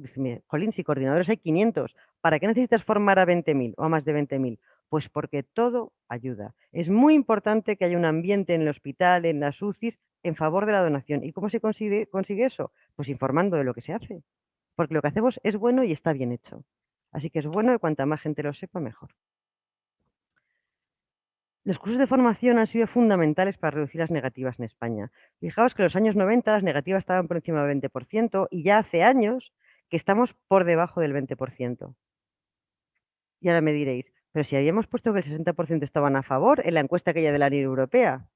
jolín, si coordinadores hay 500, ¿para qué necesitas formar a 20.000 o a más de 20.000? Pues porque todo ayuda. Es muy importante que haya un ambiente en el hospital, en las UCIs, en favor de la donación. ¿Y cómo se consigue eso? Pues informando de lo que se hace. Porque lo que hacemos es bueno y está bien hecho. Así que es bueno y cuanta más gente lo sepa, mejor. Los cursos de formación han sido fundamentales para reducir las negativas en España. Fijaos que en los años 90 las negativas estaban por encima del 20% y ya hace años que estamos por debajo del 20%. Y ahora me diréis, pero si habíamos puesto que el 60% estaban a favor en la encuesta aquella de la Unión Europea.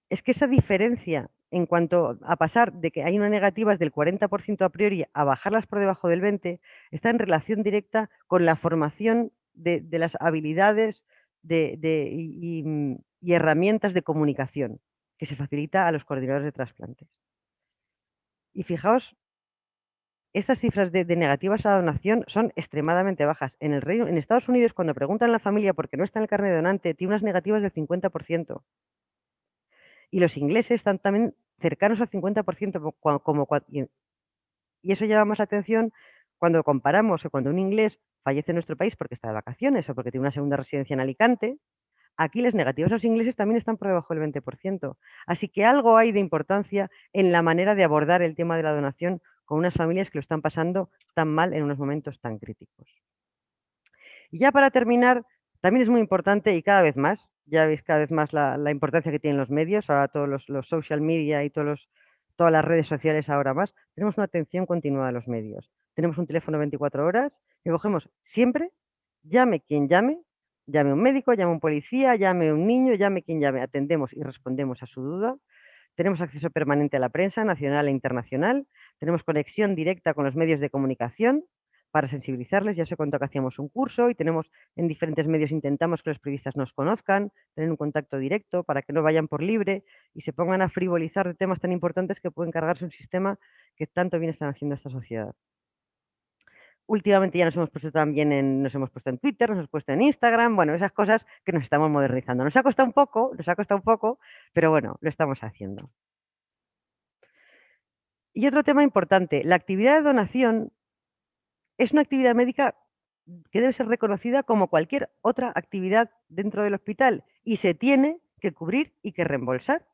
Es que esa diferencia en cuanto a pasar de que hay una negativa del 40% a priori a bajarlas por debajo del 20%, está en relación directa con la formación de las habilidades y herramientas de comunicación que se facilita a los coordinadores de trasplantes. Y fijaos, estas cifras de negativas a la donación son extremadamente bajas. En Estados Unidos, cuando preguntan a la familia por qué no está en el carnet de donante, tiene unas negativas del 50%. Y los ingleses están también cercanos al 50%, y eso llama más atención cuando comparamos o cuando un inglés fallece en nuestro país porque está de vacaciones o porque tiene una segunda residencia en Alicante. Aquí las negativas a los ingleses también están por debajo del 20%. Así que algo hay de importancia en la manera de abordar el tema de la donación con unas familias que lo están pasando tan mal en unos momentos tan críticos. Y ya para terminar, también es muy importante y cada vez más, ya veis cada vez más la importancia que tienen los medios, ahora todos los social media y todos todas las redes sociales ahora más, tenemos una atención continuada a los medios. Tenemos un teléfono 24 horas que cogemos siempre, llame quien llame, llame un médico, llame un policía, llame un niño, llame quien llame, atendemos y respondemos a su duda. Tenemos acceso permanente a la prensa nacional e internacional, tenemos conexión directa con los medios de comunicación para sensibilizarles. Ya sé cuánto que hacíamos un curso y tenemos en diferentes medios, intentamos que los periodistas nos conozcan, tener un contacto directo para que no vayan por libre y se pongan a frivolizar de temas tan importantes que pueden cargarse un sistema que tanto bien están haciendo a esta sociedad. Últimamente ya nos hemos puesto también nos hemos puesto en Twitter, nos hemos puesto en Instagram, bueno, esas cosas que nos estamos modernizando. Nos ha costado un poco, pero bueno, lo estamos haciendo. Y otro tema importante, la actividad de donación es una actividad médica que debe ser reconocida como cualquier otra actividad dentro del hospital y se tiene que cubrir y que reembolsar.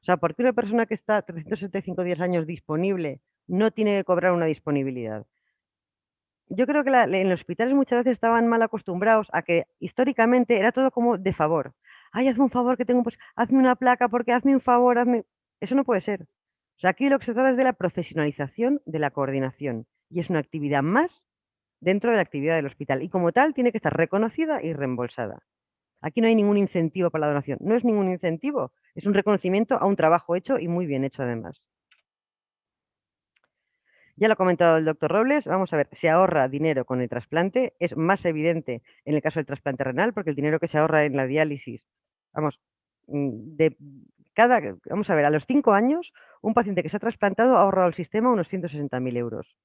O sea, ¿por qué una persona que está 375 días años disponible no tiene que cobrar una disponibilidad? Yo creo que en los hospitales muchas veces estaban mal acostumbrados a que históricamente era todo como de favor. Ay, hazme un favor que tengo, pues hazme una placa porque hazme un favor, hazme... Eso no puede ser. O sea, aquí lo que se trata es de la profesionalización de la coordinación y es una actividad más dentro de la actividad del hospital y como tal tiene que estar reconocida y reembolsada. Aquí no hay ningún incentivo para la donación, no es ningún incentivo, es un reconocimiento a un trabajo hecho y muy bien hecho además. Ya lo ha comentado el doctor Robles, vamos a ver, se ahorra dinero con el trasplante, es más evidente en el caso del trasplante renal, porque el dinero que se ahorra en la diálisis, vamos, vamos a ver, a los 5 años, un paciente que se ha trasplantado ha ahorrado al sistema unos 160.000 euros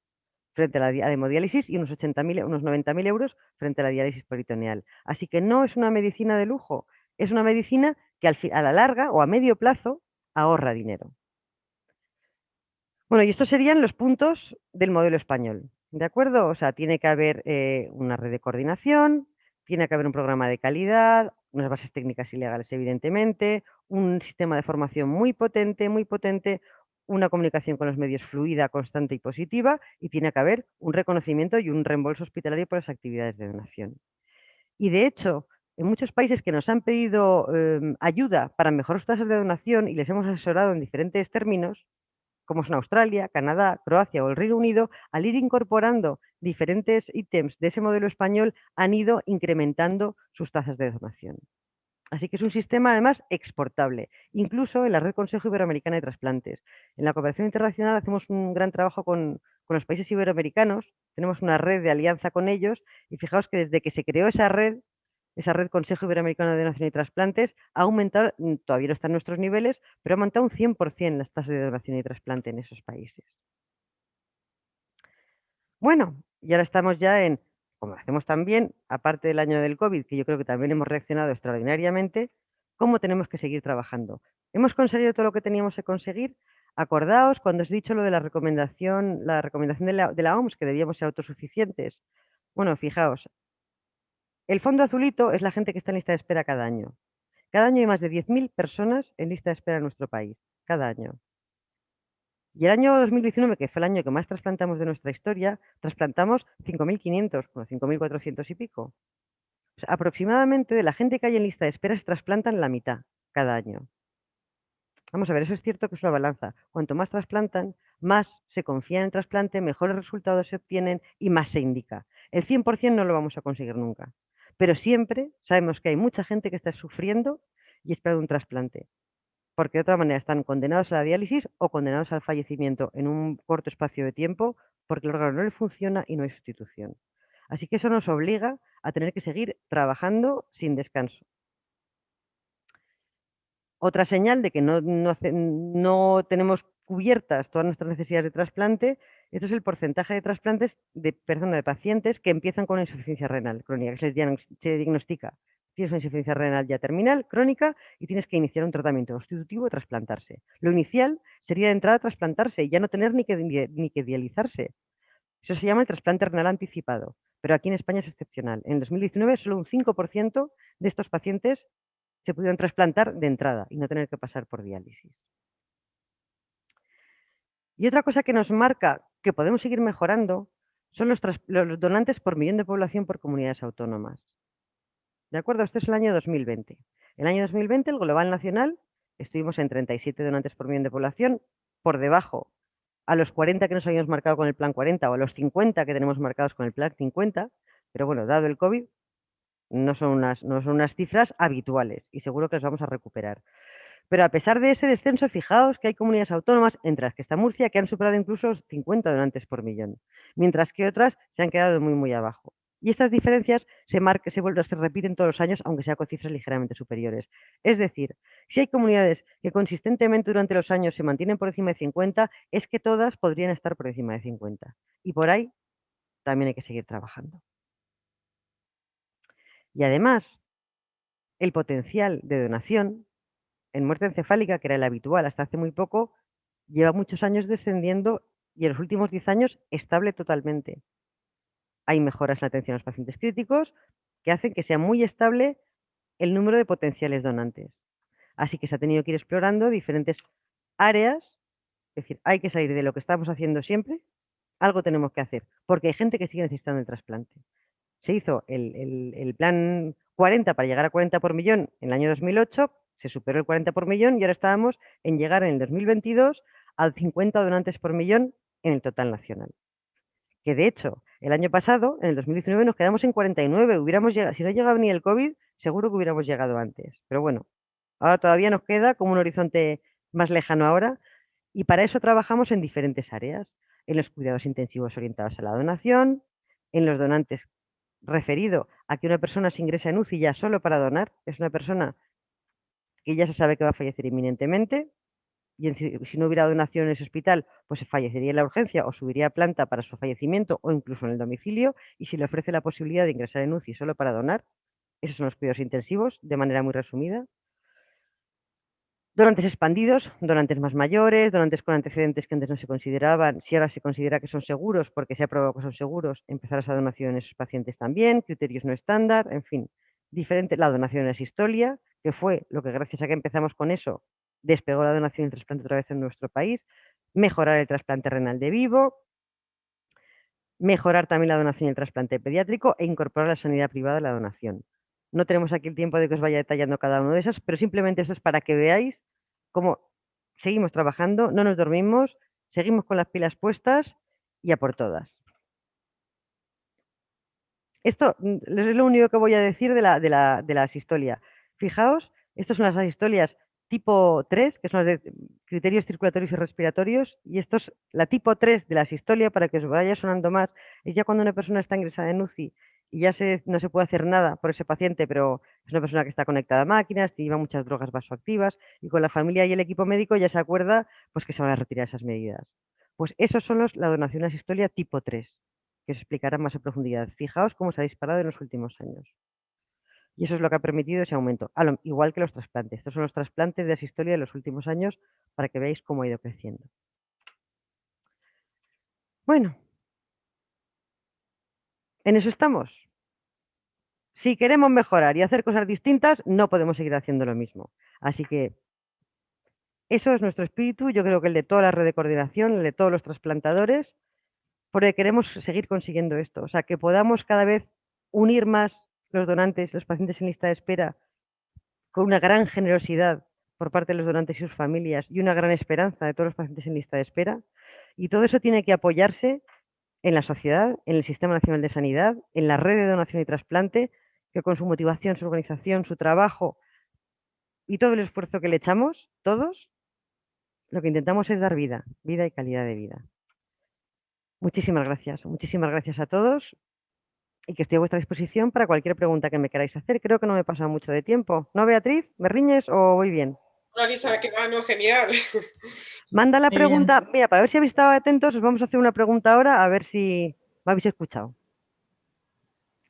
frente a la hemodiálisis y unos 90.000 euros frente a la diálisis peritoneal. Así que no es una medicina de lujo, es una medicina que a la larga o a medio plazo ahorra dinero. Bueno, y estos serían los puntos del modelo español, ¿de acuerdo? O sea, tiene que haber una red de coordinación, tiene que haber un programa de calidad, unas bases técnicas y legales, evidentemente, un sistema de formación muy potente, una comunicación con los medios fluida, constante y positiva, y tiene que haber un reconocimiento y un reembolso hospitalario por las actividades de donación. Y de hecho, en muchos países que nos han pedido ayuda para mejorar sus tasas de donación y les hemos asesorado en diferentes términos, como son Australia, Canadá, Croacia o el Reino Unido, al ir incorporando diferentes ítems de ese modelo español, han ido incrementando sus tasas de donación. Así que es un sistema además exportable, incluso en la Red Consejo Iberoamericana de Trasplantes. En la cooperación internacional hacemos un gran trabajo con los países iberoamericanos, tenemos una red de alianza con ellos y fijaos que desde que se creó esa red Consejo Iberoamericano de Donación y Trasplantes, ha aumentado, todavía no está en nuestros niveles, pero ha aumentado un 100% las tasas de donación y trasplante en esos países. Bueno, y ahora estamos ya en, como hacemos también, aparte del año del COVID, que yo creo que también hemos reaccionado extraordinariamente, cómo tenemos que seguir trabajando. ¿Hemos conseguido todo lo que teníamos que conseguir? Acordaos cuando os he dicho lo de la recomendación de la OMS, que debíamos ser autosuficientes. Bueno, fijaos, el fondo azulito es la gente que está en lista de espera cada año. Cada año hay más de 10.000 personas en lista de espera en nuestro país, cada año. Y el año 2019, que fue el año que más trasplantamos de nuestra historia, trasplantamos 5.500, bueno, 5.400 y pico. O sea, aproximadamente de la gente que hay en lista de espera se trasplantan la mitad cada año. Vamos a ver, eso es cierto que es una balanza. Cuanto más trasplantan, más se confía en el trasplante, mejores resultados se obtienen y más se indica. El 100% no lo vamos a conseguir nunca. Pero siempre sabemos que hay mucha gente que está sufriendo y esperando un trasplante. Porque de otra manera están condenados a la diálisis o condenados al fallecimiento en un corto espacio de tiempo porque el órgano no le funciona y no hay sustitución. Así que eso nos obliga a tener que seguir trabajando sin descanso. Otra señal de que no tenemos cubiertas todas nuestras necesidades de trasplante, esto es el porcentaje de trasplantes de pacientes que empiezan con insuficiencia renal crónica, que se diagnostica. Tienes una insuficiencia renal ya terminal, crónica, y tienes que iniciar un tratamiento sustitutivo de trasplantarse. Lo inicial sería de entrada trasplantarse y ya no tener ni que dializarse. Eso se llama el trasplante renal anticipado, pero aquí en España es excepcional. En 2019 solo un 5% de estos pacientes se pudieron trasplantar de entrada y no tener que pasar por diálisis. Y otra cosa que nos marca que podemos seguir mejorando son los donantes por millón de población por comunidades autónomas. ¿De acuerdo? Este es el año 2020. El año 2020, el global nacional, estuvimos en 37 donantes por millón de población, por debajo a los 40 que nos habíamos marcado con el plan 40 o a los 50 que tenemos marcados con el plan 50, pero bueno, dado el COVID, no son unas cifras habituales y seguro que las vamos a recuperar. Pero a pesar de ese descenso, fijaos que hay comunidades autónomas, entre las que está Murcia, que han superado incluso los 50 donantes por millón, mientras que otras se han quedado muy, muy abajo. Y estas diferencias se repiten todos los años, aunque sea con cifras ligeramente superiores. Es decir, si hay comunidades que consistentemente durante los años se mantienen por encima de 50, es que todas podrían estar por encima de 50. Y por ahí también hay que seguir trabajando. Y además, el potencial de donación en muerte encefálica, que era el habitual hasta hace muy poco, lleva muchos años descendiendo y en los últimos 10 años estable totalmente. Hay mejoras en la atención a los pacientes críticos que hacen que sea muy estable el número de potenciales donantes. Así que se ha tenido que ir explorando diferentes áreas, es decir, hay que salir de lo que estamos haciendo siempre, algo tenemos que hacer, porque hay gente que sigue necesitando el trasplante. Se hizo el plan 40 para llegar a 40 por millón en el año 2008, se superó el 40 por millón y ahora estábamos en llegar en el 2022 al 50 donantes por millón en el total nacional. Que de hecho, el año pasado, en el 2019, nos quedamos en 49. Si no llegaba ni el COVID, seguro que hubiéramos llegado antes. Pero bueno, ahora todavía nos queda como un horizonte más lejano ahora y para eso trabajamos en diferentes áreas. En los cuidados intensivos orientados a la donación, en los donantes referido a que una persona se ingresa en UCI ya solo para donar, es una persona que ya se sabe que va a fallecer inminentemente, y si no hubiera donación en ese hospital, pues se fallecería en la urgencia o subiría a planta para su fallecimiento o incluso en el domicilio, y si le ofrece la posibilidad de ingresar en UCI solo para donar, esos son los cuidados intensivos, de manera muy resumida. Donantes expandidos, donantes más mayores, donantes con antecedentes que antes no se consideraban, si ahora se considera que son seguros porque se ha probado que son seguros, empezar esa donación en esos pacientes también, criterios no estándar, en fin, diferente. La donación en la asistolia, que fue lo que gracias a que empezamos con eso, despegó la donación y el trasplante otra vez en nuestro país, mejorar el trasplante renal de vivo, mejorar también la donación y el trasplante pediátrico e incorporar la sanidad privada a la donación. No tenemos aquí el tiempo de que os vaya detallando cada uno de esos, pero simplemente eso es para que veáis cómo seguimos trabajando, no nos dormimos, seguimos con las pilas puestas y a por todas. Esto es lo único que voy a decir de la asistolia. Fijaos, estas son las asistolias tipo 3, que son las de criterios circulatorios y respiratorios, y esto es la tipo 3 de la asistolia, para que os vaya sonando más, es ya cuando una persona está ingresada en UCI y ya no se puede hacer nada por ese paciente, pero es una persona que está conectada a máquinas, que lleva muchas drogas vasoactivas, y con la familia y el equipo médico ya se acuerda pues que se van a retirar esas medidas. Pues esos son la donación de asistolia tipo 3, que os explicará más a profundidad. Fijaos cómo se ha disparado en los últimos años. Y eso es lo que ha permitido ese aumento, igual que los trasplantes. Estos son los trasplantes de asistolia de los últimos años para que veáis cómo ha ido creciendo. Bueno, en eso estamos. Si queremos mejorar y hacer cosas distintas, no podemos seguir haciendo lo mismo. Así que eso es nuestro espíritu, yo creo que el de toda la red de coordinación, el de todos los trasplantadores, porque queremos seguir consiguiendo esto. O sea, que podamos cada vez unir más los donantes, los pacientes en lista de espera, con una gran generosidad por parte de los donantes y sus familias y una gran esperanza de todos los pacientes en lista de espera. Y todo eso tiene que apoyarse en la sociedad, en el Sistema Nacional de Sanidad, en la red de donación y trasplante, que con su motivación, su organización, su trabajo y todo el esfuerzo que le echamos, todos, lo que intentamos es dar vida, vida y calidad de vida. Muchísimas gracias a todos y que estoy a vuestra disposición para cualquier pregunta que me queráis hacer. Creo que no me he pasado mucho de tiempo. ¿No, Beatriz? ¿Me riñes o voy bien? Hola, Lisa, que va, no, genial. Manda la pregunta. Mira, para ver si habéis estado atentos, os vamos a hacer una pregunta ahora, a ver si me habéis escuchado.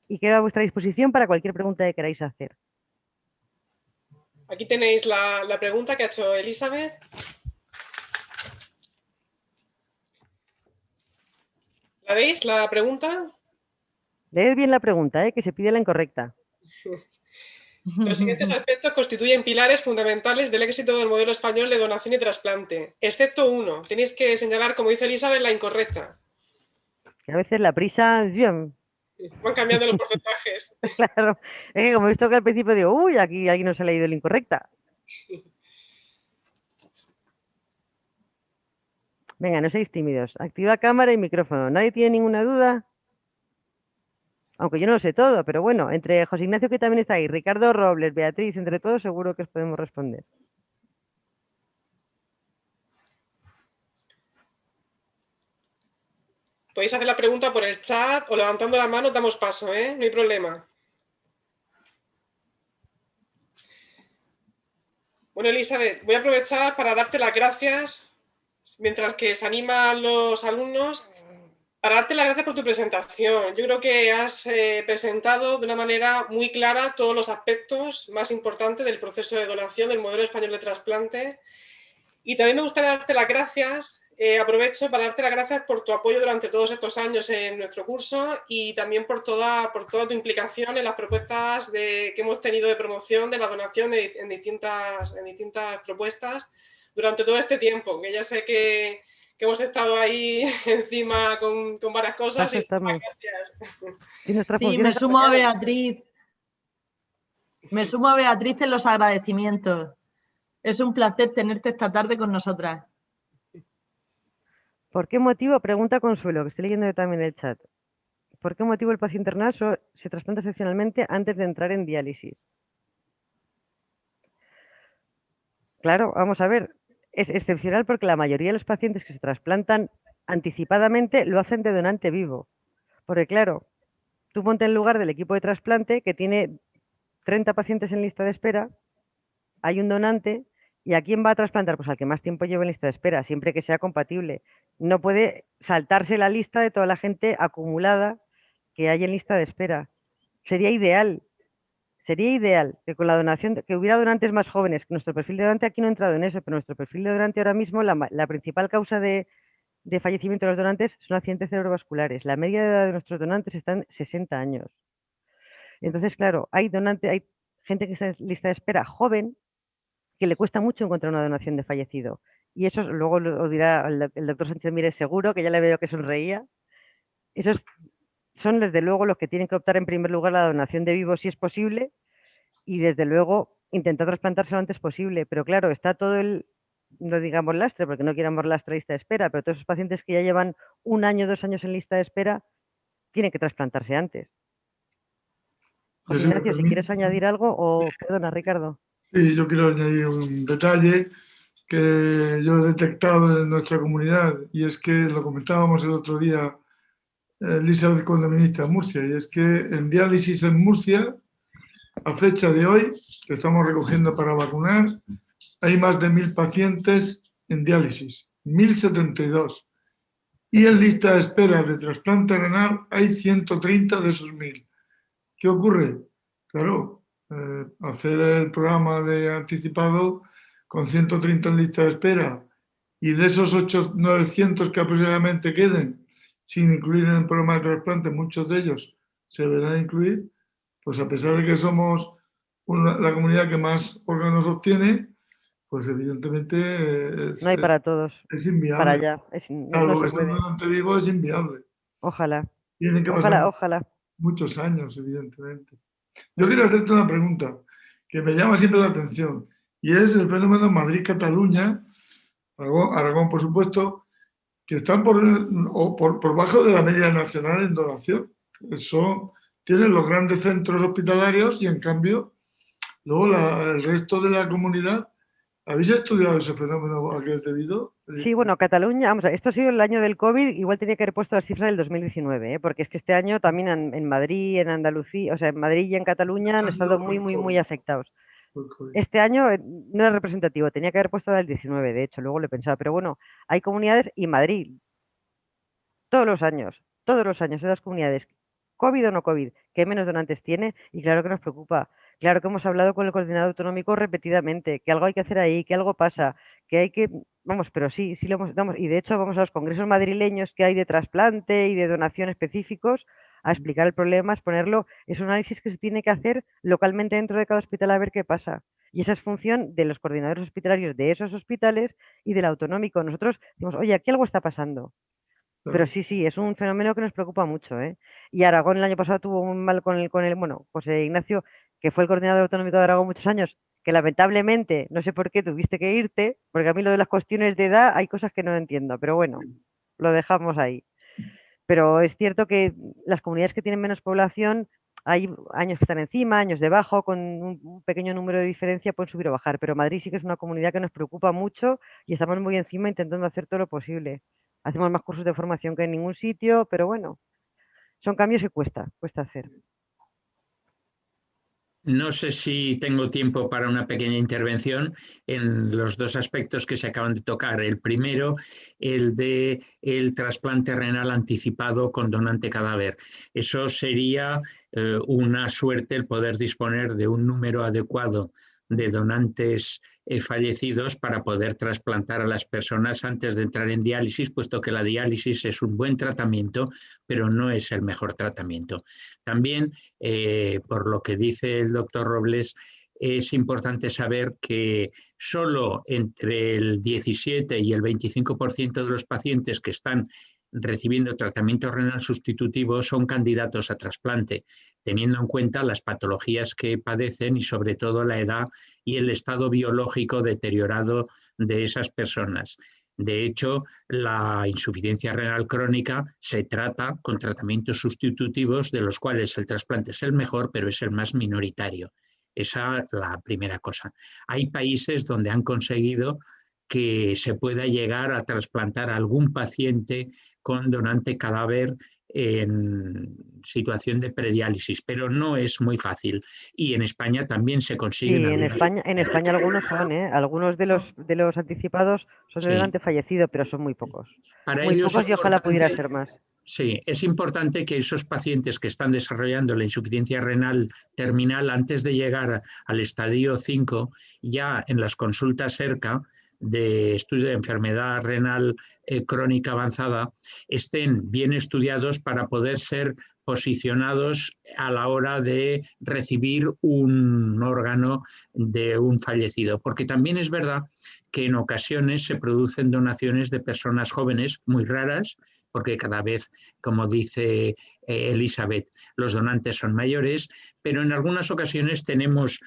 Y quedo a vuestra disposición para cualquier pregunta que queráis hacer. Aquí tenéis la pregunta que ha hecho Elizabeth. ¿La veis, la pregunta? Leed bien la pregunta, que se pide la incorrecta. Los siguientes aspectos constituyen pilares fundamentales del éxito del modelo español de donación y trasplante, excepto uno. Tenéis que señalar, como dice Elizabeth, la incorrecta. Que a veces la prisa... Van cambiando los porcentajes. Claro, es que como he visto que al principio digo, uy, aquí alguien nos ha leído la incorrecta. Venga, no seáis tímidos. Activa cámara y micrófono. ¿Nadie tiene ninguna duda? Aunque yo no lo sé todo, pero bueno, entre José Ignacio, que también está ahí, Ricardo Robles, Beatriz, entre todos seguro que os podemos responder. Podéis hacer la pregunta por el chat o levantando la mano, damos paso, ¿eh? No hay problema. Bueno, Elizabeth, voy a aprovechar para darte las gracias, mientras que se animan los alumnos, para darte las gracias por tu presentación. Yo creo que has presentado de una manera muy clara todos los aspectos más importantes del proceso de donación del modelo español de trasplante. Y también me gustaría darte las gracias, aprovecho para darte las gracias por tu apoyo durante todos estos años en nuestro curso y también por toda tu implicación en las propuestas que hemos tenido de promoción de la donación en distintas propuestas durante todo este tiempo, que ya sé que hemos estado ahí encima con varias cosas. Paso Y estamos. gracias. Si nuestra Sí, función me es sumo a apoyar. Beatriz. Me sumo a Beatriz en los agradecimientos. Es un placer tenerte esta tarde con nosotras. ¿Por qué motivo? Pregunta Consuelo, que estoy leyendo yo también el chat. ¿Por qué motivo el paciente renal se trasplanta excepcionalmente antes de entrar en diálisis? Claro, vamos a ver, es excepcional porque la mayoría de los pacientes que se trasplantan anticipadamente lo hacen de donante vivo. Porque claro, tú ponte en lugar del equipo de trasplante que tiene 30 pacientes en lista de espera, hay un donante, ¿y a quién va a trasplantar? Pues al que más tiempo lleve en lista de espera, siempre que sea compatible. No puede saltarse la lista de toda la gente acumulada que hay en lista de espera. Sería ideal que con la donación, que hubiera donantes más jóvenes, que nuestro perfil de donante aquí no ha entrado en eso, pero nuestro perfil de donante ahora mismo, la principal causa de fallecimiento de los donantes son accidentes cerebrovasculares. La media de edad de nuestros donantes está en 60 años. Entonces, claro, hay gente que está en lista de espera joven que le cuesta mucho encontrar una donación de fallecido. Y eso luego lo dirá el doctor Sánchez Mírez seguro, que ya le veo que sonreía. Esos son desde luego los que tienen que optar en primer lugar la donación de vivos si es posible y desde luego intentar trasplantarse lo antes posible. Pero claro, está todo no digamos lastre, porque no queramos lastre lista de espera, pero todos esos pacientes que ya llevan 1 año, 2 años en lista de espera, tienen que trasplantarse antes. Yo, José si me Ignacio, si quieres permite, añadir algo, o perdona, Ricardo. sí, yo quiero añadir un detalle que yo he detectado en nuestra comunidad y es que lo comentábamos el otro día, Elizabeth, cuando viniste a Murcia, y es que en diálisis en Murcia, a fecha de hoy, que estamos recogiendo para vacunar, hay más de 1.000 pacientes en diálisis, 1.072. Y en lista de espera de trasplante renal hay 130 de esos 1.000. ¿Qué ocurre? Claro, hacer el programa de anticipado con 130 en lista de espera y de esos 900 que aproximadamente queden sin incluir en el programa de trasplante, muchos de ellos se deberán incluir, pues a pesar de que somos la comunidad que más órganos obtiene, pues evidentemente No hay para todos, es para inviable. allá, no Salvo se que sea un puede. donante vivo, es inviable. Ojalá, Tienen que pasar ojalá, ojalá. muchos años, evidentemente. Yo quiero hacerte una pregunta que me llama siempre la atención y es el fenómeno Madrid-Cataluña, Aragón, por supuesto, que están por bajo de la media nacional en donación. Tienen los grandes centros hospitalarios y en cambio luego el resto de la comunidad. ¿Habéis estudiado ese fenómeno a qué es debido? Sí, bueno, Cataluña, vamos a ver, esto ha sido el año del COVID, igual tenía que haber puesto las cifras del 2019, porque es que este año también en Madrid, en Andalucía, o sea, en Madrid y en Cataluña han Ha sido estado por muy, el muy, COVID, muy afectados. por el COVID. Este año no era representativo, tenía que haber puesto del 19, de hecho, luego lo he pensado, pero bueno, hay comunidades y Madrid, todos los años de las comunidades, COVID o no COVID, que menos donantes tiene y claro que nos preocupa. Claro que hemos hablado con el coordinador autonómico repetidamente, que algo hay que hacer ahí, que algo pasa, que hay que, vamos, pero sí lo hemos, damos, y de hecho vamos a los congresos madrileños que hay de trasplante y de donación específicos a explicar el problema, a exponerlo, es un análisis que se tiene que hacer localmente dentro de cada hospital a ver qué pasa. Y esa es función de los coordinadores hospitalarios de esos hospitales y del autonómico. Nosotros decimos, oye, aquí algo está pasando. Pero sí, es un fenómeno que nos preocupa mucho, ¿eh? Y Aragón el año pasado tuvo muy mal bueno, José Ignacio, que fue el coordinador autonómico de Aragón muchos años, que lamentablemente, no sé por qué tuviste que irte, porque a mí lo de las cuestiones de edad hay cosas que no entiendo, pero bueno, lo dejamos ahí. Pero es cierto que las comunidades que tienen menos población, hay años que están encima, años debajo, con un pequeño número de diferencia pueden subir o bajar, pero Madrid sí que es una comunidad que nos preocupa mucho y estamos muy encima intentando hacer todo lo posible. Hacemos más cursos de formación que en ningún sitio, pero bueno, son cambios que cuesta hacer. No sé si tengo tiempo para una pequeña intervención en los dos aspectos que se acaban de tocar. El primero, el de el trasplante renal anticipado con donante cadáver. Eso sería una suerte el poder disponer de un número adecuado de donantes fallecidos para poder trasplantar a las personas antes de entrar en diálisis, puesto que la diálisis es un buen tratamiento, pero no es el mejor tratamiento. También, por lo que dice el doctor Robles, es importante saber que solo entre el 17 y el 25% de los pacientes que están recibiendo tratamiento renal sustitutivo son candidatos a trasplante, teniendo en cuenta las patologías que padecen y sobre todo la edad y el estado biológico deteriorado de esas personas. De hecho, la insuficiencia renal crónica se trata con tratamientos sustitutivos, de los cuales el trasplante es el mejor, pero es el más minoritario. Esa es la primera cosa. Hay países donde han conseguido que se pueda llegar a trasplantar a algún paciente con donante cadáver en situación de prediálisis, pero no es muy fácil. Y en España también se consiguen Sí, algunos. en España algunos son, algunos de los anticipados son de Sí. donante fallecido, pero son muy pocos. Para Muy ellos pocos es y ojalá pudiera importante. ser más. Sí, es importante que esos pacientes que están desarrollando la insuficiencia renal terminal, antes de llegar al estadio 5, ya en las consultas cerca de estudio de enfermedad renal crónica avanzada, estén bien estudiados para poder ser posicionados a la hora de recibir un órgano de un fallecido. Porque también es verdad que en ocasiones se producen donaciones de personas jóvenes, muy raras, porque cada vez, como dice Elizabeth, los donantes son mayores, pero en algunas ocasiones tenemos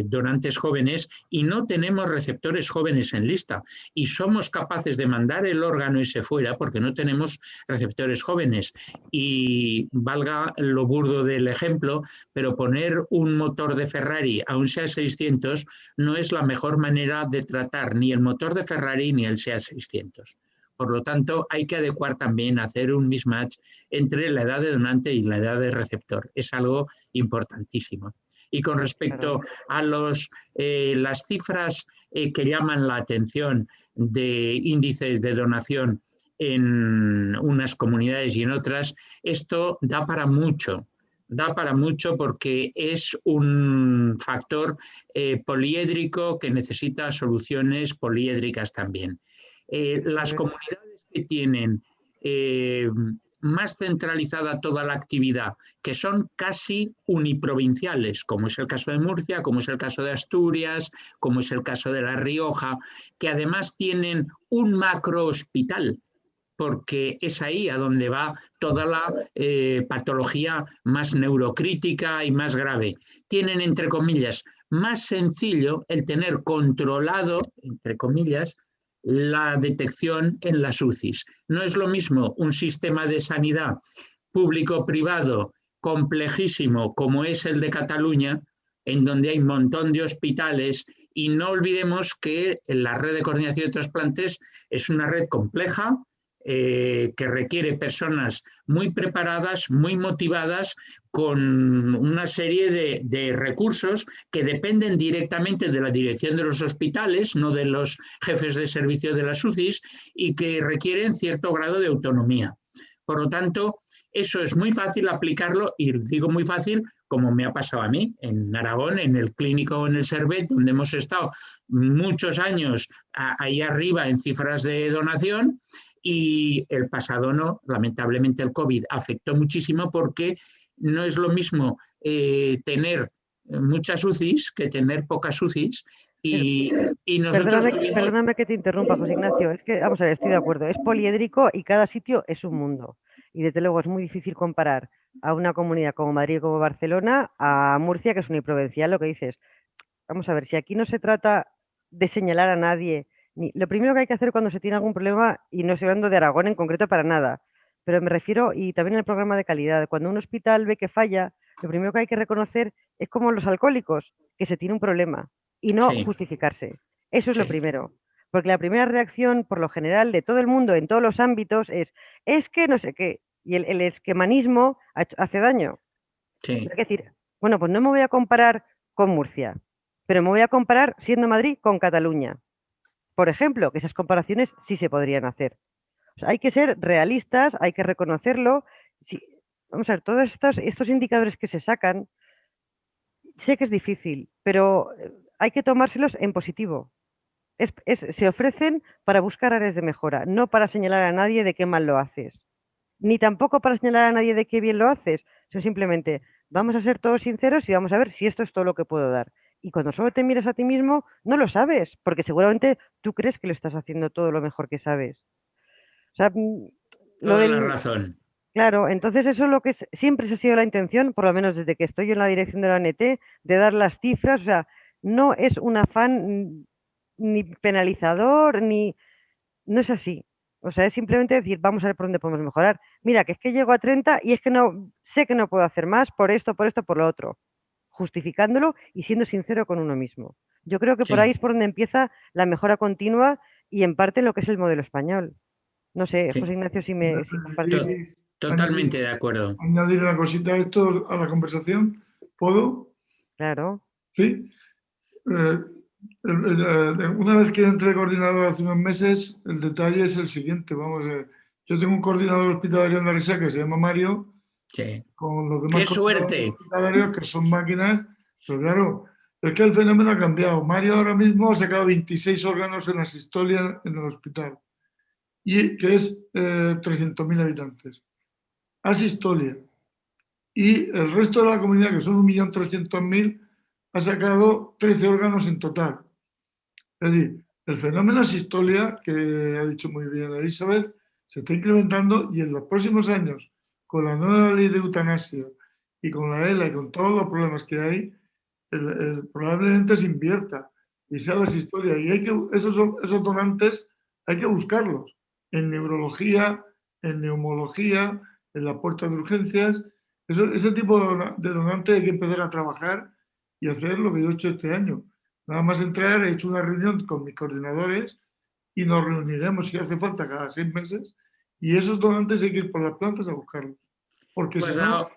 donantes jóvenes y no tenemos receptores jóvenes en lista, y somos capaces de mandar el órgano ese fuera porque no tenemos receptores jóvenes. Y valga lo burdo del ejemplo, pero poner un motor de Ferrari a un SEAT 600 no es la mejor manera de tratar ni el motor de Ferrari ni el SEAT 600. Por lo tanto, hay que adecuar también, hacer un mismatch entre la edad de donante y la edad de receptor. Es algo importantísimo. Y con respecto a las cifras que llaman la atención de índices de donación en unas comunidades y en otras, esto da para mucho. Da para mucho porque es un factor poliédrico que necesita soluciones poliédricas también. Las comunidades que tienen más centralizada toda la actividad, que son casi uniprovinciales, como es el caso de Murcia, como es el caso de Asturias, como es el caso de La Rioja, que además tienen un macrohospital, porque es ahí a donde va toda la patología más neurocrítica y más grave. Tienen, entre comillas, más sencillo el tener controlado, entre comillas, la detección en las UCIs. No es lo mismo un sistema de sanidad público-privado complejísimo como es el de Cataluña, en donde hay un montón de hospitales, y no olvidemos que la red de coordinación de trasplantes es una red compleja, que requiere personas muy preparadas, muy motivadas, con una serie de recursos que dependen directamente de la dirección de los hospitales, no de los jefes de servicio de las UCIs, y que requieren cierto grado de autonomía. Por lo tanto, eso es muy fácil aplicarlo, y digo muy fácil como me ha pasado a mí en Aragón, en el clínico, en el Servet, donde hemos estado muchos años ahí arriba en cifras de donación. Y el pasado no, lamentablemente el COVID afectó muchísimo, porque no es lo mismo tener muchas UCIs que tener pocas UCIs. Y nosotros perdóname que te interrumpa, José Ignacio, es que, vamos a ver, estoy de acuerdo, es poliédrico y cada sitio es un mundo. Y desde luego es muy difícil comparar a una comunidad como Madrid o como Barcelona a Murcia, que es uniprovincial, lo que dices. vamos a ver, si aquí no se trata de señalar a nadie, lo primero que hay que hacer cuando se tiene algún problema, y no estoy hablando de Aragón en concreto para nada, pero me refiero, y también el programa de calidad, cuando un hospital ve que falla, lo primero que hay que reconocer es como los alcohólicos, que se tiene un problema y no Sí, justificarse. Eso es lo sí, primero. Porque la primera reacción, por lo general, de todo el mundo en todos los ámbitos es que no sé qué. Y el esquemanismo hace daño. sí. Es decir, bueno, pues no me voy a comparar con Murcia, pero me voy a comparar, siendo Madrid, con Cataluña. Por ejemplo, que esas comparaciones sí se podrían hacer. O sea, hay que ser realistas, hay que reconocerlo. Sí, vamos a ver, todos estos indicadores que se sacan, sé que es difícil, pero hay que tomárselos en positivo. Se ofrecen para buscar áreas de mejora, no para señalar a nadie de qué mal lo haces, ni tampoco para señalar a nadie de qué bien lo haces, sino simplemente vamos a ser todos sinceros y vamos a ver si esto es todo lo que puedo dar. Y cuando solo te miras a ti mismo, no lo sabes, porque seguramente tú crees que lo estás haciendo todo lo mejor que sabes. O sea, lo Toda la del... razón. Claro, entonces eso es lo que siempre se ha sido la intención, por lo menos desde que estoy en la dirección de la ONT, de dar las cifras, o sea, no es un afán ni penalizador, ni... No es así. O sea, es simplemente decir, vamos a ver por dónde podemos mejorar. Mira, que es que llego a 30 y es que no, sé que no puedo hacer más por esto, por lo otro. Justificándolo y siendo sincero con uno mismo. Yo creo que por ahí Sí, es por donde empieza la mejora continua y en parte lo que es el modelo español. No sé, José sí. Ignacio, si To- comparte. Totalmente de acuerdo. Añadir una cosita a esto, a la conversación. ¿Puedo? Claro, Sí. Una vez que entré coordinador hace unos meses, el detalle es el siguiente. Vamos a ver. Yo tengo un coordinador hospitalario en la Risa que se llama Mario, Sí. con los demás ¡Qué coordinadores suerte! hospitalarios que son máquinas, pero claro, es que el fenómeno ha cambiado. Mario ahora mismo ha sacado 26 órganos en asistolia en el hospital, y que es 300.000 habitantes. Asistolia. Y el resto de la comunidad, que son 1.300.000, ha sacado 13 órganos en total. Es decir, el fenómeno asistolia, que ha dicho muy bien Elizabeth, se está incrementando, y en los próximos años, con la nueva ley de eutanasia y con la ELA y con todos los problemas que hay, probablemente se invierta y sea la asistolia. Y esos donantes hay que buscarlos en neurología, en neumología, en la puerta de urgencias. Ese tipo de donantes hay que empezar a trabajar y hacer lo que yo he hecho este año. Nada más entrar, he hecho una reunión con mis coordinadores y nos reuniremos si hace falta cada 6 meses, y esos donantes hay que ir por las plantas a buscarlos, porque Tú si has no, dado,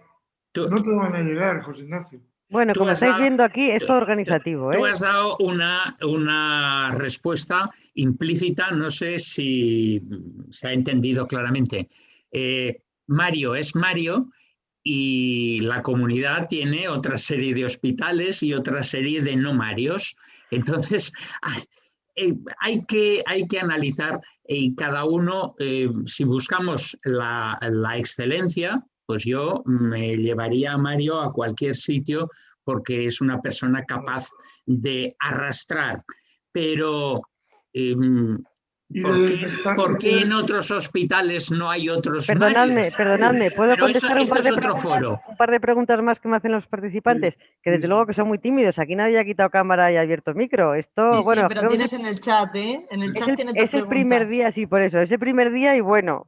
tú, no te van a llegar, José Ignacio. bueno, tú como has estáis dado, viendo aquí, es tú, todo tú- organizativo, tú ¿eh? has dado una respuesta implícita, no sé si se ha entendido claramente. Mario es Mario y la comunidad tiene otra serie de hospitales y otra serie de no Marios. Entonces, hay que analizar y cada uno, si buscamos la excelencia, pues yo me llevaría a Mario a cualquier sitio porque es una persona capaz de arrastrar. Pero eh, Y de detectar, ¿por qué en otros hospitales no hay otros Perdonadme, Marios? perdonadme, ¿puedo Pero eso, contestar esto es otro foro. un par de preguntas más que me hacen los participantes? Que sí, desde luego sí. que son muy tímidos. Aquí nadie ha quitado cámara y ha abierto micro. Sí, Esto, sí, bueno, pero tienes en el chat, ¿eh? En el chat tienes dos es el primer preguntas. día, sí, por eso. Es el primer día y bueno,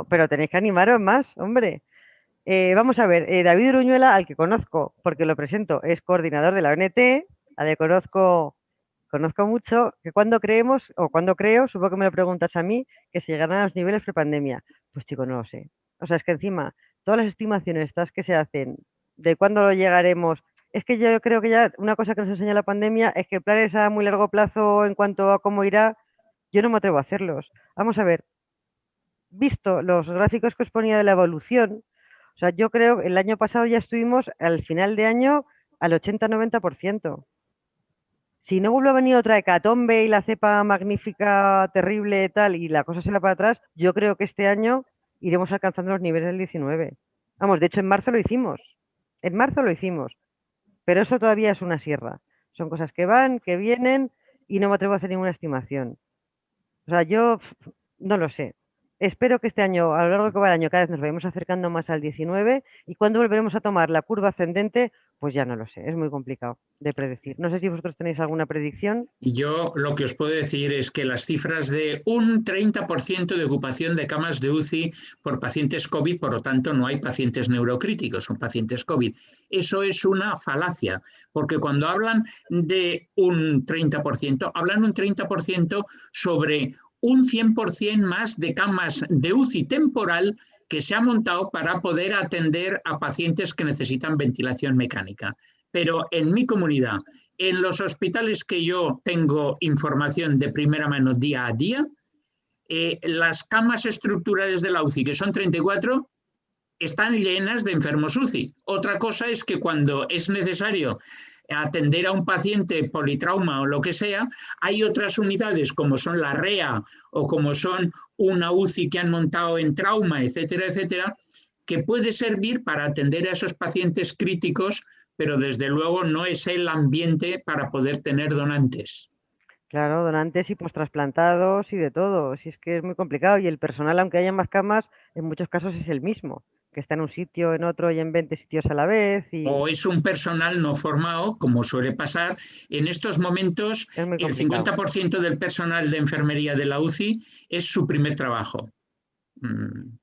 pero tenéis que animaros más, hombre. Vamos a ver, David Uruñuela, al que conozco, porque lo presento, es coordinador de la ONT, al que conozco mucho, que cuando creemos, o cuando creo, supongo que me lo preguntas a mí, que se llegarán a los niveles prepandemia. Pues chico, no lo sé. O sea, es que encima, todas las estimaciones estas que se hacen de cuándo lo llegaremos, es que yo creo que ya una cosa que nos enseña la pandemia es que planes a muy largo plazo en cuanto a cómo irá, yo no me atrevo a hacerlos. Vamos a ver, visto los gráficos que os ponía de la evolución, o sea, yo creo que el año pasado ya estuvimos al final de año al 80-90%. Si no vuelve a venir otra hecatombe y la cepa magnífica, terrible, tal, y la cosa se va para atrás, yo creo que este año iremos alcanzando los niveles del 19. Vamos, de hecho en marzo lo hicimos. En marzo lo hicimos. Pero eso todavía es una sierra. Son cosas que van, que vienen, y no me atrevo a hacer ninguna estimación. O sea, yo no lo sé. espero que este año, a lo largo que va el año, cada vez nos vayamos acercando más al 19 y cuando volveremos a tomar la curva ascendente, pues ya no lo sé, es muy complicado de predecir. No sé si vosotros tenéis alguna predicción. Y yo lo que os puedo decir es que las cifras de un 30% de ocupación de camas de UCI por pacientes COVID, por lo tanto no hay pacientes neurocríticos, son pacientes COVID. Eso es una falacia, porque cuando hablan de un 30%, hablan un 30% sobre un 100% más de camas de UCI temporal que se ha montado para poder atender a pacientes que necesitan ventilación mecánica. Pero en mi comunidad, en los hospitales que yo tengo información de primera mano día a día, las camas estructurales de la UCI, que son 34, están llenas de enfermos UCI. Otra cosa es que cuando es necesario atender a un paciente politrauma o lo que sea, hay otras unidades como son la REA o como son una UCI que han montado en trauma, etcétera, etcétera, que puede servir para atender a esos pacientes críticos, pero desde luego no es el ambiente para poder tener donantes. Claro, donantes y postrasplantados y de todo. Si es que es muy complicado y el personal, aunque haya más camas, en muchos casos es el mismo, que está en un sitio, en otro y en 20 sitios a la vez. Y O es un personal no formado, como suele pasar. En estos momentos, es muy el complicado. 50% del personal de enfermería de la UCI es su primer trabajo. Para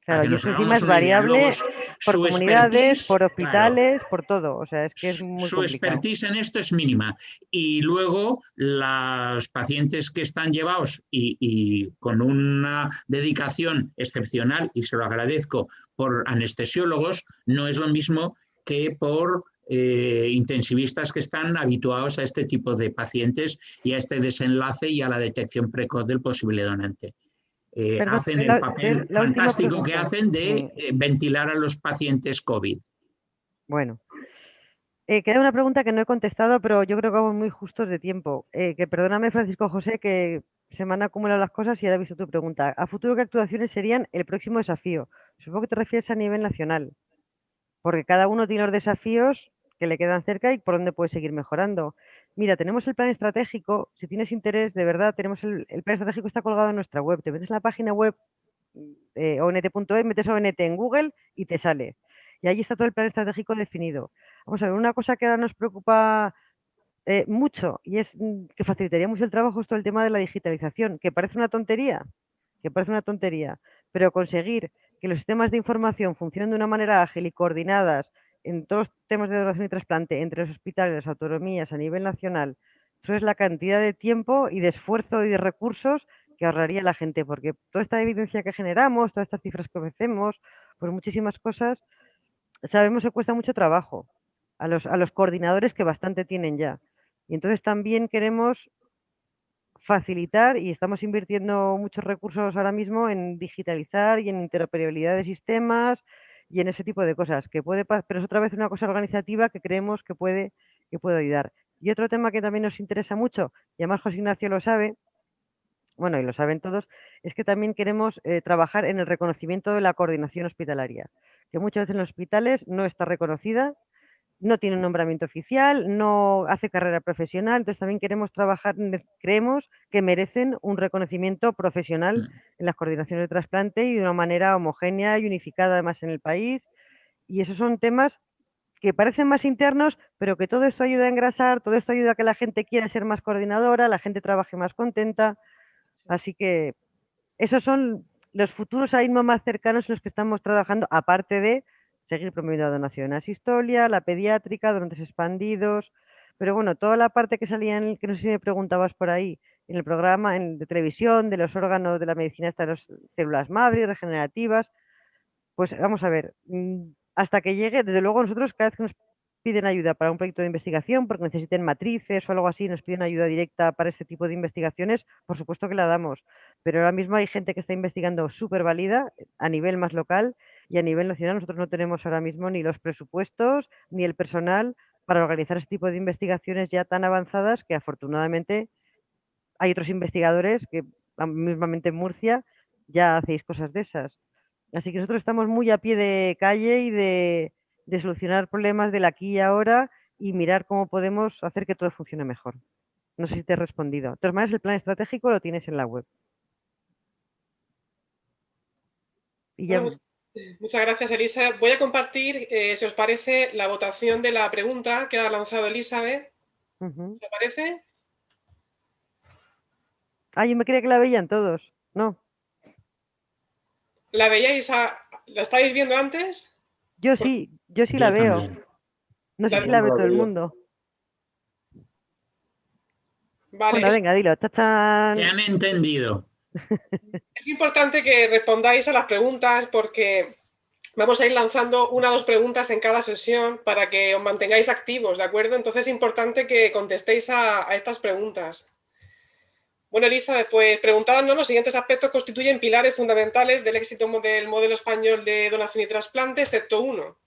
Claro, que y nos eso encima hagamos es una idea. Luego, variable por su comunidades, expertise, por claro, hospitales, por todo. O sea, es que es muy su complicado. expertise en esto es mínima. Y luego los pacientes que están llevados y con una dedicación excepcional, y se lo agradezco, por anestesiólogos, no es lo mismo que por intensivistas que están habituados a este tipo de pacientes y a este desenlace y a la detección precoz del posible donante. Perdón, Hacen el papel la última fantástico que pregunta. hacen de ventilar a los pacientes COVID. Bueno, queda una pregunta que no he contestado, pero yo creo que vamos muy justos de tiempo. Que perdóname, Francisco José, que se me han acumulado las cosas y ahora he visto tu pregunta. ¿A futuro qué actuaciones serían el próximo desafío? Supongo que te refieres a nivel nacional, porque cada uno tiene los desafíos que le quedan cerca y por dónde puede seguir mejorando. Mira, tenemos el plan estratégico. Si tienes interés, de verdad, tenemos el plan estratégico está colgado en nuestra web. Te metes en la página web ont.es, metes ONT en Google y te sale. Y allí está todo el plan estratégico definido. Vamos a ver, una cosa que ahora nos preocupa mucho y es que facilitaría mucho el trabajo es todo el tema de la digitalización, que parece una tontería, pero conseguir que los sistemas de información funcionen de una manera ágil y coordinadas en todos los temas de donación y trasplante entre los hospitales, las autonomías a nivel nacional, eso es la cantidad de tiempo y de esfuerzo y de recursos que ahorraría la gente, porque toda esta evidencia que generamos, todas estas cifras que ofrecemos, pues muchísimas cosas, sabemos que cuesta mucho trabajo a los coordinadores que bastante tienen ya. Y entonces también queremos facilitar y estamos invirtiendo muchos recursos ahora mismo en digitalizar y en interoperabilidad de sistemas y en ese tipo de cosas, que puede, pero es otra vez una cosa organizativa que creemos que puede ayudar. Y otro tema que también nos interesa mucho, y además José Ignacio lo sabe, bueno, y lo saben todos, es que también queremos trabajar en el reconocimiento de la coordinación hospitalaria, que muchas veces en los hospitales no está reconocida, no tiene un nombramiento oficial, no hace carrera profesional, entonces también queremos trabajar, creemos que merecen un reconocimiento profesional en las coordinaciones de trasplante y de una manera homogénea y unificada además en el país. Y esos son temas que parecen más internos, pero que todo esto ayuda a engrasar, todo esto ayuda a que la gente quiera ser más coordinadora, la gente trabaje más contenta. Así que esos son los futuros ahí más cercanos en los que estamos trabajando, aparte de seguir promoviendo la donación asistolia, la pediátrica, donantes expandidos. Pero bueno, toda la parte que salía, que no sé si me preguntabas por ahí, en el programa de televisión, de los órganos de la medicina, de las células madre, regenerativas, pues vamos a ver, hasta que llegue, desde luego nosotros cada vez que nos piden ayuda para un proyecto de investigación, porque necesiten matrices o algo así, nos piden ayuda directa para este tipo de investigaciones, por supuesto que la damos. Pero ahora mismo hay gente que está investigando súper válida a nivel más local y a nivel nacional. Nosotros no tenemos ahora mismo ni los presupuestos ni el personal para organizar este tipo de investigaciones ya tan avanzadas que afortunadamente hay otros investigadores que mismamente en Murcia ya hacéis cosas de esas. Así que nosotros estamos muy a pie de calle y de solucionar problemas del aquí y ahora y mirar cómo podemos hacer que todo funcione mejor. No sé si te he respondido. De todas maneras, el plan estratégico lo tienes en la web. Y ya, Bueno, muchas gracias, Elizabeth. Voy a compartir, si os parece, la votación de la pregunta que ha lanzado Elizabeth. ujú. ¿Os parece? Ah, yo me creía que la veían todos. No, ¿La veíais? ¿La estáis viendo antes? yo sí la Yo veo. también. No sé La- si la ve todo el mundo. Vale, Bueno, venga, dilo. Te Tachán. han entendido. es importante que respondáis a las preguntas porque vamos a ir lanzando 1 o 2 preguntas en cada sesión para que os mantengáis activos, ¿de acuerdo? Entonces es importante que contestéis a estas preguntas. Bueno, Elizabeth, pues preguntándonos, los siguientes aspectos constituyen pilares fundamentales del éxito del modelo español de donación y trasplante, excepto uno.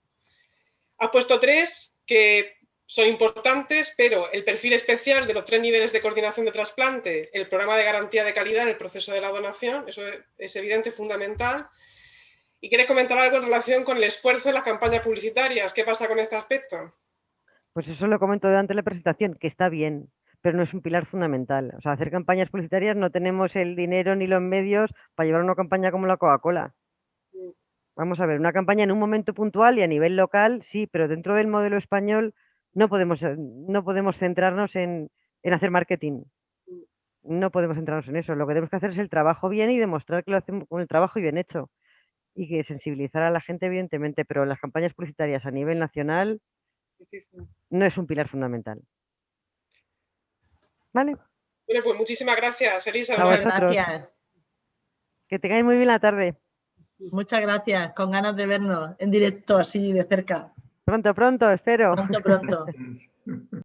Has puesto 3 que son importantes, pero el perfil especial de los 3 niveles de coordinación de trasplante, el programa de garantía de calidad en el proceso de la donación, eso es evidente, fundamental. ¿Y quieres comentar algo en relación con el esfuerzo de las campañas publicitarias? ¿Qué pasa con este aspecto? Pues eso lo comento durante la presentación, que está bien, pero no es un pilar fundamental. O sea, hacer campañas publicitarias no tenemos el dinero ni los medios para llevar una campaña como la Coca-Cola. Vamos a ver, una campaña en un momento puntual y a nivel local, sí, pero dentro del modelo español no podemos centrarnos en hacer marketing. No podemos centrarnos en eso. Lo que tenemos que hacer es el trabajo bien y demostrar que lo hacemos con el trabajo y bien hecho. Y que sensibilizar a la gente, evidentemente, pero las campañas publicitarias a nivel nacional no es un pilar fundamental. ¿Vale? Bueno, pues muchísimas gracias, Elisa. A Muchas vosotros. gracias. Que tengáis muy bien la tarde. Muchas gracias. Con ganas de vernos en directo así de cerca. Pronto, espero. Pronto, pronto.